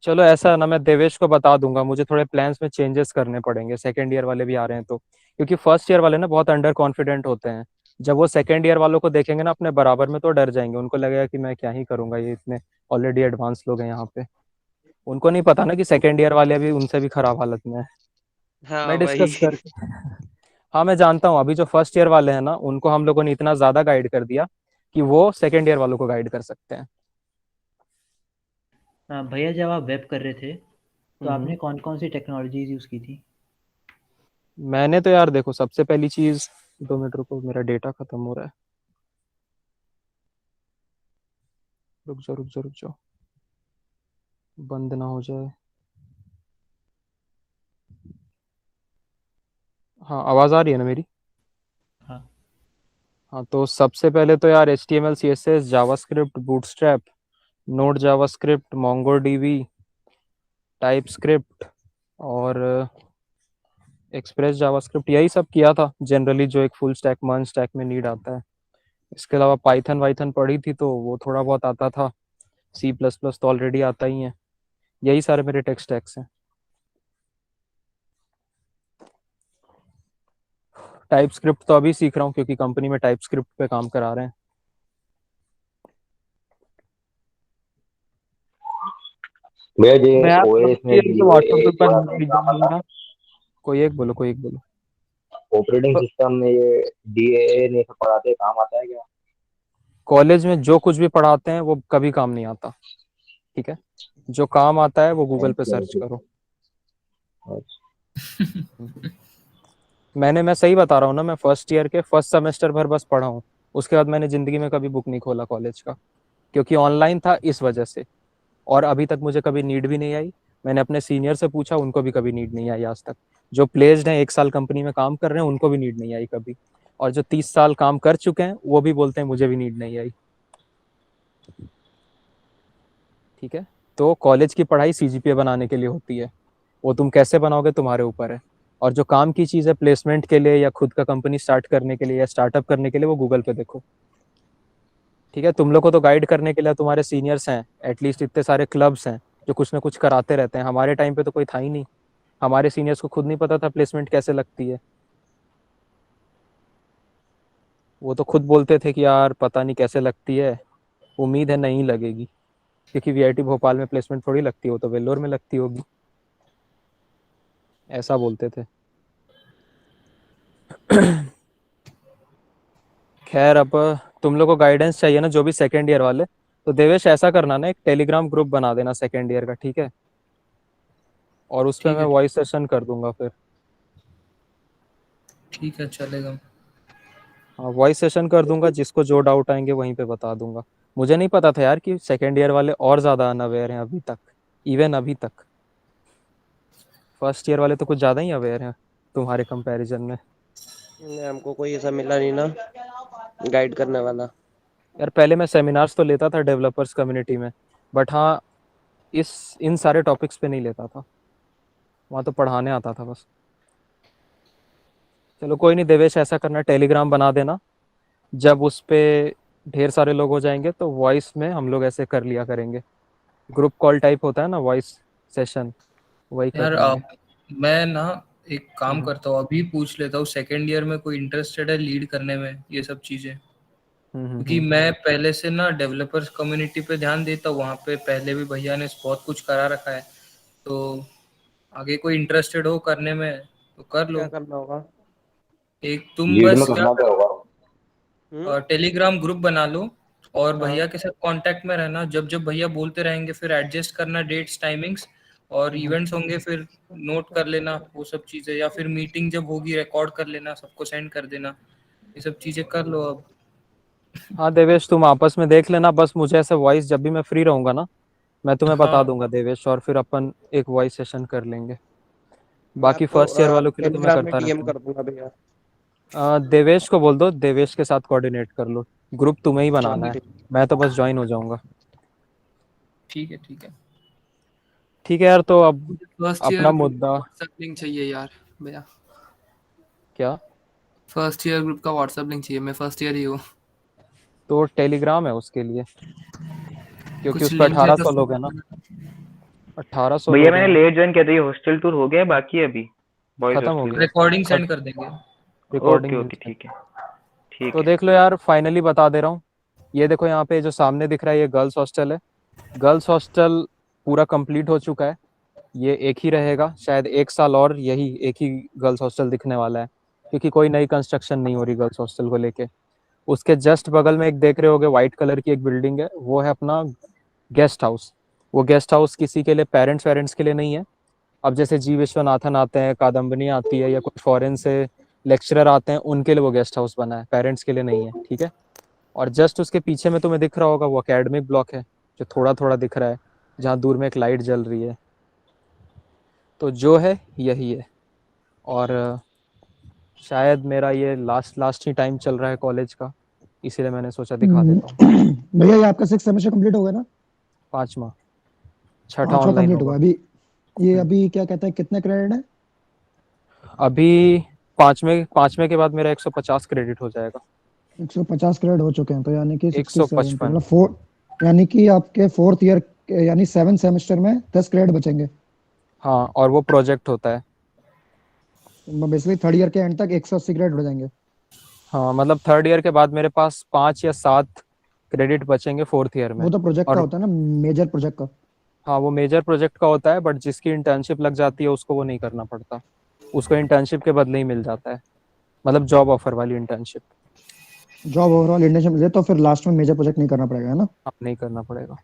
S1: चलो ऐसा है ना, मैं देवेश को बता दूंगा, मुझे थोड़े प्लान्स में चेंजेस करने पड़ेंगे, सेकंड ईयर वाले भी आ रहे हैं तो, क्योंकि फर्स्ट ईयर वाले ना बहुत अंडर कॉन्फिडेंट होते हैं। जब वो सेकंड ईयर वालों को देखेंगे ना अपने बराबर में तो डर जाएंगे, उनको लगेगा कि मैं क्या ही करूंगा, ये इतने ऑलरेडी एडवांस लोग हैं यहाँ पे। उनको नहीं पता ना कि सेकंड ईयर वाले अभी उनसे भी खराब हालत में है।
S11: हाँ
S1: मैं
S11: वही।
S1: डिस्कस करके हाँ मैं जानता हूँ, अभी जो फर्स्ट ईयर वाले हैं ना उनको हम लोगों ने इतना ज्यादा गाइड कर दिया कि वो सेकंड ईयर वालों को गाइड कर सकते हैं।
S14: भैया जब आप वेब कर रहे थे तो
S1: हम्म।
S14: आपने कौन कौन सी टेक्नोलॉजीज यूज़ की थी?
S1: मैंने तो यार देखो, सबसे पहली चीज, 2 मिनट रुको, मेरा डेटा खत्म हो रहा है, रुक जाओ रुक जाओ रुक जाओ, बंद ना हो जाए। हाँ आवाज आ रही है ना मेरी?
S14: हाँ।
S1: हाँ तो सबसे पहले तो यार HTML CSS JavaScript bootstrap node JavaScript MongoDB TypeScript और एक्सप्रेस जावास्क्रिप्ट, यही सब किया था जनरली जो एक फुल स्टैक मन स्टैक में नीड आता है। इसके अलावा पाइथन वाइथन पढ़ी थी तो वो थोड़ा बहुत आता था, C++ तो ऑलरेडी आता ही है। यही सारे मेरे टेक स्टैक्स हैं। टाइपस्क्रिप्ट तो अभी सीख रहा हूँ क्योंकि कंपनी में टाइपस्क्रिप्ट पे काम करा रहे हैं।
S12: भैया जी
S1: मैं यार
S12: ओएस
S1: फर्स्ट
S12: में
S1: ईयर के व्हाट्सएप
S12: डीए
S1: ग्रुप पर
S12: थोड़ा
S1: लिंक
S12: कम
S1: भेज
S12: काम आता
S1: दूंगा। कोई एक बोलो कोई एक बोलो।
S12: है ऑपरेटिंग सिस्टम में ये डीए ने सब पढ़ाते काम आता है क्या?
S1: कॉलेज में जो कुछ भी पढ़ाते हैं वो कभी काम नहीं आता, ठीक है? जो काम आता है वो गूगल पे सर्च करो। मैं सही बता रहा हूँ ना, मैं फर्स्ट ईयर के फर्स्ट सेमेस्टर भर बस पढ़ा हूँ, उसके बाद मैंने जिंदगी में कभी बुक नहीं खोला कॉलेज का, क्योंकि ऑनलाइन था इस वजह से। और अभी तक मुझे कभी नीड भी नहीं आई। मैंने अपने सीनियर से पूछा, उनको भी कभी नीड नहीं आई आज तक। जो प्लेस्ड हैं 1 साल कंपनी में काम कर रहे हैं उनको भी नीड नहीं आई कभी, और जो 30 साल काम कर चुके हैं वो भी बोलते हैं मुझे भी नीड नहीं आई। ठीक है, तो कॉलेज की पढ़ाई CGPA बनाने के लिए होती है, वो तुम कैसे बनाओगे तुम्हारे ऊपर है। और जो काम की चीज़ है प्लेसमेंट के लिए या खुद का कंपनी स्टार्ट करने के लिए या स्टार्टअप करने के लिए, वो गूगल पे देखो। ठीक है, तुम लोग को तो गाइड करने के लिए तुम्हारे सीनियर्स हैं, एटलीस्ट इतने सारे क्लब्स हैं जो कुछ ना कुछ कराते रहते हैं। हमारे टाइम पे तो कोई था ही नहीं, हमारे सीनियर्स को खुद नहीं पता था प्लेसमेंट कैसे लगती है। वो तो खुद बोलते थे कि यार पता नहीं कैसे लगती है, उम्मीद है नहीं लगेगी, क्योंकि VIT भोपाल में प्लेसमेंट थोड़ी लगती है, वो तो वेल्लोर में लगती होगी, ऐसा बोलते थे। खैर अब तुम लोग को गाइडेंस चाहिए ना, जो भी सेकेंड ईयर वाले, तो देवेश ऐसा करना ना, एक टेलीग्राम ग्रुप बना देना सेकेंड ईयर का, ठीक है? और उस पर मैं वॉइस सेशन कर दूंगा फिर।
S2: ठीक है चलेगा।
S1: हाँ वॉइस सेशन कर दूंगा, जिसको जो डाउट आएंगे वहीं पे बता दूंगा। मुझे नहीं पता था यार कि सेकेंड ईयर वाले और ज़्यादा अनअवेयर हैं अभी तक, इवन अभी तक। फर्स्ट ईयर वाले तो कुछ ज़्यादा ही अवेयर हैं तुम्हारे कंपैरिजन में।
S11: हमको कोई ऐसा मिला नहीं ना गाइड करने वाला।
S1: यार पहले मैं सेमिनार्स तो लेता था डेवलपर्स कम्युनिटी में, बट हाँ इन सारे टॉपिक्स पे नहीं लेता था, वहाँ तो पढ़ाने आता था बस। चलो कोई नहीं देवेश, ऐसा करना टेलीग्राम बना देना, जब उस पे ढेर सारे लोग हो जाएंगे तो वॉइस में हम लोग ऐसे कर लिया करेंगे, ग्रुप कॉल टाइप होता है ना वॉइस सेशन, वही कर
S2: यार
S1: लेंगे।
S2: मैं ना एक काम करता हूँ, अभी पूछ लेता हूँ सेकेंड ईयर में कोई इंटरेस्टेड है लीड करने में ये सब चीजें, क्योंकि मैं पहले से ना डेवलपर्स कम्युनिटी पे ध्यान देता हूँ, वहाँ पे पहले भी भैया ने बहुत कुछ करा रखा है, तो आगे कोई इंटरेस्टेड हो करने में तो कर लो।
S11: क्या करना होगा?
S2: एक तुम
S12: लीड में
S2: बस
S12: करना क्या होगा?
S2: टेलीग्राम ग्रुप बना लो और
S11: हाँ।
S2: भैया के साथ कांटेक्ट में रहना, जब जब भैया बोलते रहेंगे फिर एडजस्ट करना डेट्स टाइमिंग्स, और इवेंट्स होंगे फिर नोट कर लेना वो सब चीजें, या फिर मीटिंग जब होगी रिकॉर्ड कर लेना, सबको सेंड कर देना, ये सब चीजें कर लो अब।
S1: हाँ देवेश तुम आपस में देख लेना, बस मुझे ऐसे वॉइस जब भी मैं फ्री रहूंगा ना मैं तुम्हें बता दूंगा देवेश, और फिर अपन एक वॉइस सेशन कर लेंगे।
S11: मैं
S1: बाकी
S11: आपको
S1: फर्स्ट ईयर वालों के लिए तो मैं
S11: टेलीग्राम में
S1: करता
S11: DM
S1: रहता
S11: कर दूंगा भैया।
S1: हूँ। देवेश को बोल दो, देवेश के साथ कोऑर्डिनेट कर लो, ग्रुप तुम्हें ही बनाना है, मैं तो बस ज्वाइन हो जाऊंगा।
S2: ठीक है ठीक है।
S1: ठीक है यार, तो अब
S15: फर्स्ट ईयर
S1: अपना
S15: ग्रुप
S1: मुद्दा
S15: व्हाट्सएप लिंक चाहिए यार भैया।
S1: क्या?
S15: फर्स्ट ईयर ग्रुप का व्हाट्सएप लिंक चाहिए, मैं फर्स्ट ईयर ही हूँ।
S1: तो टेलीग्राम है उसके लिए, क्योंकि
S2: कुछ
S1: उस पर
S2: लिंक है
S1: 1800
S2: तो
S1: लोग हैं ना, 1800
S10: भैया
S1: लोग
S10: मैंने
S1: हैं।
S10: लेट ज्वाइन किया था, ये हॉस्टल टूर हो गया बाकी है अभी बॉयज
S1: खत्म हो
S10: हॉस्टल
S1: गया।
S2: रिकॉर्डिंग
S1: खत
S2: सेंड कर देंगे।
S1: रिकॉर्डिंग
S10: ओके
S1: मिल
S10: ओके
S1: जाएगी।
S10: ठीक है ठीक
S1: तो
S10: है।
S1: देख लो यार, फाइनली बता दे रहा हूँ, ये देखो यहाँ पे जो सामने दिख रहा है ये गर्ल्स हॉस्टल है। गर्ल्स हॉस्टल पूरा कंप्लीट हो चुका है, ये एक ही रहेगा शायद 1 साल और, यही एक ही गर्ल्स हॉस्टल दिखने वाला है, क्योंकि कोई नई कंस्ट्रक्शन नहीं हो रही गर्ल्स हॉस्टल को लेके। उसके जस्ट बगल में एक देख रहे होगे व्हाइट कलर की एक बिल्डिंग है, वो है अपना गेस्ट हाउस। वो गेस्ट हाउस किसी के लिए, पेरेंट्स वेरेंट्स के लिए नहीं है। अब जैसे जी विश्वनाथन आते हैं, कादम्बनी आती है, या कोई फॉरेन से लेक्चरर आते हैं, उनके लिए वो गेस्ट हाउस बना है, पेरेंट्स के लिए नहीं है, ठीक है। और जस्ट उसके पीछे में तुम्हें दिख रहा होगा वो एकेडमिक ब्लॉक है, जो थोड़ा थोड़ा दिख रहा है, जहाँ दूर में एक लाइट जल रही है। तो जो है यही है। और शायद मेरा ये लास्ट ही टाइम चल रहा है कॉलेज का, इसीलिए मैंने सोचा दिखा देता हूँ।
S4: भैया ये आपका 6 सेमेस्टर कंप्लीट हो गया ना?
S1: 5वां, 6ठा
S4: 5वां
S1: ऑनलाइन
S4: कंप्लीट
S1: होगा।
S4: हुआ अभी। ये अभी क्या कहता है, कितने क्रेडिट है?
S1: अभी पांचवें के बाद मेरा 150 क्रेडिट हो जाएगा।
S4: 150 क्रेडिट हो चुके हैं, तो यानी कि 67
S1: 155।
S4: मतलब 4, यानी कि आपके 4th ईयर यानी 7 सेमेस्टर में 10 क्रेडिट बचेंगे।
S1: हाँ, और वो प्रोजेक्ट होता है।
S4: बेसिकली 3rd ईयर के एंड तक 180 क्रेडिट हो जाएंगे।
S1: हाँ, मतलब 3rd ईयर के बाद मेरे पास 5 या 7 क्रेडिट बचेंगे 4th ईयर में।
S4: वो तो प्रोजेक्ट
S1: और
S4: का होता है ना, मेजर प्रोजेक्ट का।
S1: हाँ, वो मेजर प्रोजेक्ट का होता है, बट जिसकी इंटर्नशिप लग जाती है उसको वो नहीं करना पड़ता, उसको इंटर्नशिप के बदले ही मिल जाता है, मतलब जॉब ऑफर वाली इंटर्नशिप।
S4: जॉब ओवरऑल इंटर्नशिप मिले तो फिर लास्ट में मेजर प्रोजेक्ट नहीं करना पड़ेगा, है ना?
S1: हाँ, नहीं करना पड़ेगा।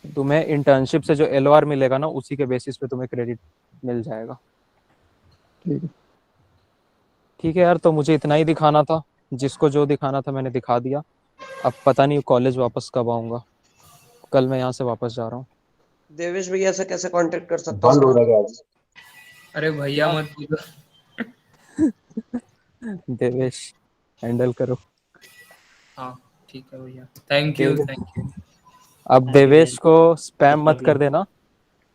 S1: तुम्हें इंटर्नशिप से जो LOR मिलेगा ना, उसी के बेसिस पे तुम्हें क्रेडिट मिल जाएगा।
S4: ठीक है।
S1: ठीक है यार, तो मुझे इतना ही दिखाना था, जिसको जो दिखाना था मैंने दिखा दिया। अब पता नहीं कॉलेज वापस कब आऊँगा, कल मैं यहाँ से वापस जा रहा हूँ।
S11: देवेश भैया से कैसे कांटेक्ट कर सकता
S12: बंद हो
S11: हूँ?
S12: रहा है।
S2: अरे भैया मत पूछो।
S1: देवेश हैंडल करो।
S2: हाँ ठीक है भैया, thank you
S1: Devesh,
S2: thank you.
S1: अब देवेश को स्पैम मत कर देना।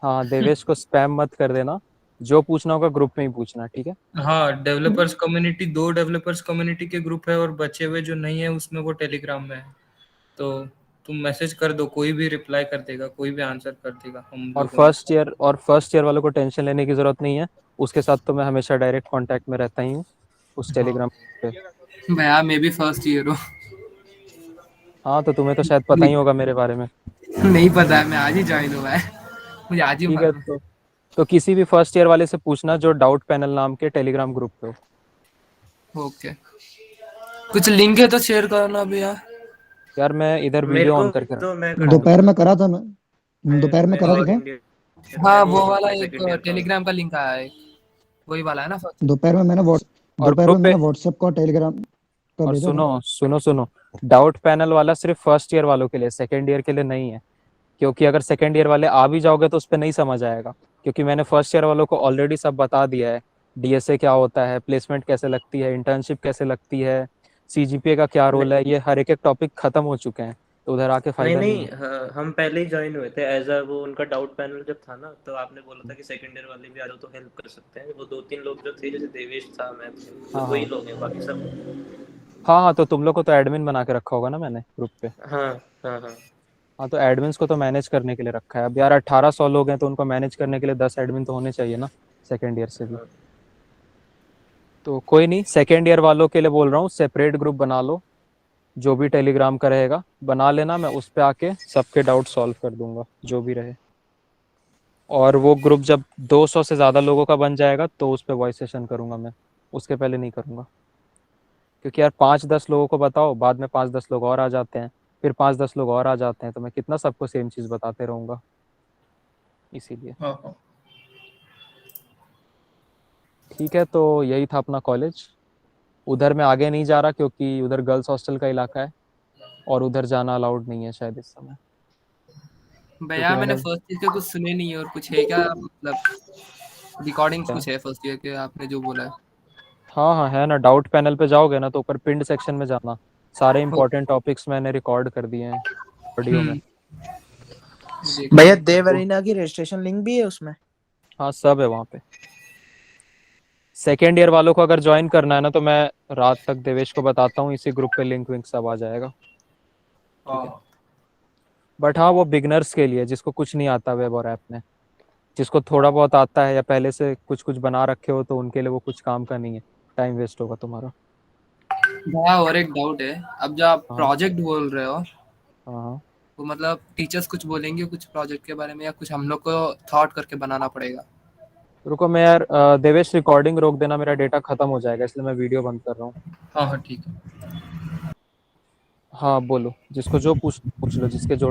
S1: हाँ, देवेश को स्पैम मत कर देना, जो पूछना होगा ग्रुप में ही पूछना, ठीक है।
S2: हाँ, डेवलपर्स कम्युनिटी, 2 डेवलपर्स कम्युनिटी के ग्रुप है, और बचे हुए जो नहीं है उसमें वो टेलीग्राम में है। तो तुम मैसेज कर दो, कोई भी रिप्लाई कर देगा, कोई भी आंसर कर देगा हम
S1: और
S2: लोगों
S1: फर्स्ट ईयर वालों को टेंशन लेने की जरूरत नहीं है, उसके साथ तो मैं हमेशा डायरेक्ट कांटेक्ट में रहता ही हूँ उस टेलीग्राम पे।
S15: भैया मैं भी फर्स्ट ईयर हूँ।
S1: हाँ, तो तुम्हें तो शायद पता ही होगा मेरे बारे में।
S15: नहीं पता है, मैं आज ही ज्वाइन हुआ है, मुझे आज ही
S1: ठीक है,
S15: मालूम है।
S1: तो किसी भी फर्स्ट ईयर वाले से पूछना जो डाउट पैनल नाम के टेलीग्राम ग्रुप पे हो।
S15: ओके, कुछ लिंक है तो शेयर करना भैया।
S1: यार मैं इधर वीडियो ऑन करके
S4: दोपहर में करा था मैं, दोपहर में करा तो था।
S15: हाँ वो वाला एक टेलीग्राम का लिंक आया है, वही वाला है ना फर्स्ट।
S4: दोपहर में मैंने
S1: और ग्रुप पे
S4: व्हाट्सएप को टेलीग्राम का
S1: और
S4: भेजा था।
S1: सुनो, डाउट पैनल वाला सिर्फ फर्स्ट ईयर वालों के लिए, सेकेंड ईयर के लिए नहीं है। क्योंकि अगर सेकेंड ईयर वाले आ भी जाओगे तो उस पर नहीं समझ आएगा, क्योंकि मैंने फर्स्ट ईयर वालों को ऑलरेडी सब बता दिया है। DSA क्या होता है, प्लेसमेंट कैसे लगती है, इंटर्नशिप कैसे लगती है, CGPA का क्या रोल है, ये हर एक टॉपिक खत्म हो चुके हैं, तो उधर आके फायदा नहीं है।
S16: हाँ, हम पहले ही ज्वाइन हुए थे एज अ, वो उनका डाउट पैनल जब था ना, तो आपने बोला था कि सेकंड ईयर वाले भी आ जाओ तो हेल्प कर सकते हैं। वो 2-3 लोग जो थे, जैसे देवेश था, मैं थे,
S1: हाँ,
S16: वही
S1: हाँ।
S16: लोग हैं, बाकी सब।
S1: हाँ, तो तुम लोग को तो एडमिन बना के रखा होगा ना मैंने ग्रुप पे।
S16: हाँ हाँ हाँ।
S1: हाँ, तो एडमिन्स को तो मैनेज करने के लिए रखा है। अब यार 1800 लोग हैं, तो उनको मैनेज करने के लिए 10 एडमिन तो होने चाहिए ना, सेकेंड ईयर से भी। तो कोई नहीं, सेकेंड ईयर वालों के लिए बोल रहा हूँ, सेपरेट ग्रुप बना लो, जो भी टेलीग्राम का रहेगा बना लेना, मैं उस पर आके सबके डाउट सॉल्व कर दूंगा जो भी रहे। और वो ग्रुप जब 200 से ज़्यादा लोगों का बन जाएगा तो उस पर वॉइस सेशन करूँगा मैं, उसके पहले नहीं करूँगा। क्योंकि यार 5-10 लोगों को बताओ, बाद में 5-10 लोग और आ जाते हैं, फिर 5-10 लोग और आ जाते हैं, तो मैं कितना सबको सेम चीज़ बताते रहूँगा, इसीलिए। ठीक है, तो यही था अपना कॉलेज। उधर मैं आगे नहीं जा रहा क्योंकि उधर गर्ल्स हॉस्टल का इलाका है, और उधर जाना अलाउड नहीं है शायद इस समय।
S15: भैया मैंने फर्स्ट ईयर के कुछ सुने नहीं है, और कुछ है क्या, मतलब रिकॉर्डिंग्स कुछ है फर्स्ट ईयर के आपने जो बोला है?
S1: हाँ, है ना, डाउट पैनल पे जाओगे ना तो ऊपर पिंड सेक्शन में जाना, सारे इंपॉर्टेंट टॉपिक्स मैंने रिकॉर्ड कर दिए हैं ऑडियो में।
S17: भैया देव अरीना की रजिस्ट्रेशन लिंक भी है उसमें?
S1: हाँ, सब है वहाँ पे। सेकेंड ईयर वालों को अगर ज्वाइन करना है ना, तो मैं रात तक देवेश को बताता हूँ, इसी ग्रुप पे लिंक विंक सब आ जाएगा। बट हाँ वो बिगनर्स के लिए, जिसको कुछ नहीं आता वेब और ऐप में, जिसको थोड़ा बहुत आता है या पहले से कुछ कुछ बना रखे हो, तो उनके लिए वो कुछ काम का नहीं है, टाइम वेस्ट होगा तुम्हारा।
S15: भैया और एक डाउट है, अब जब आप प्रोजेक्ट बोल रहे हो
S1: हाँ
S15: तो मतलब टीचर्स कुछ बोलेंगे कुछ प्रोजेक्ट के बारे में, या कुछ हम लोग को थॉट करके बनाना पड़ेगा?
S1: रुको मैं यार देवेश रिकॉर्डिंग रोक देना, मेरा डेटा खत्म हो जाएगा इसलिए मैं वीडियो बंद कर रहा हूँ।
S15: हाँ हाँ ठीक है।
S1: हाँ बोलो, जिसको जो पूछ लो, जिसके जो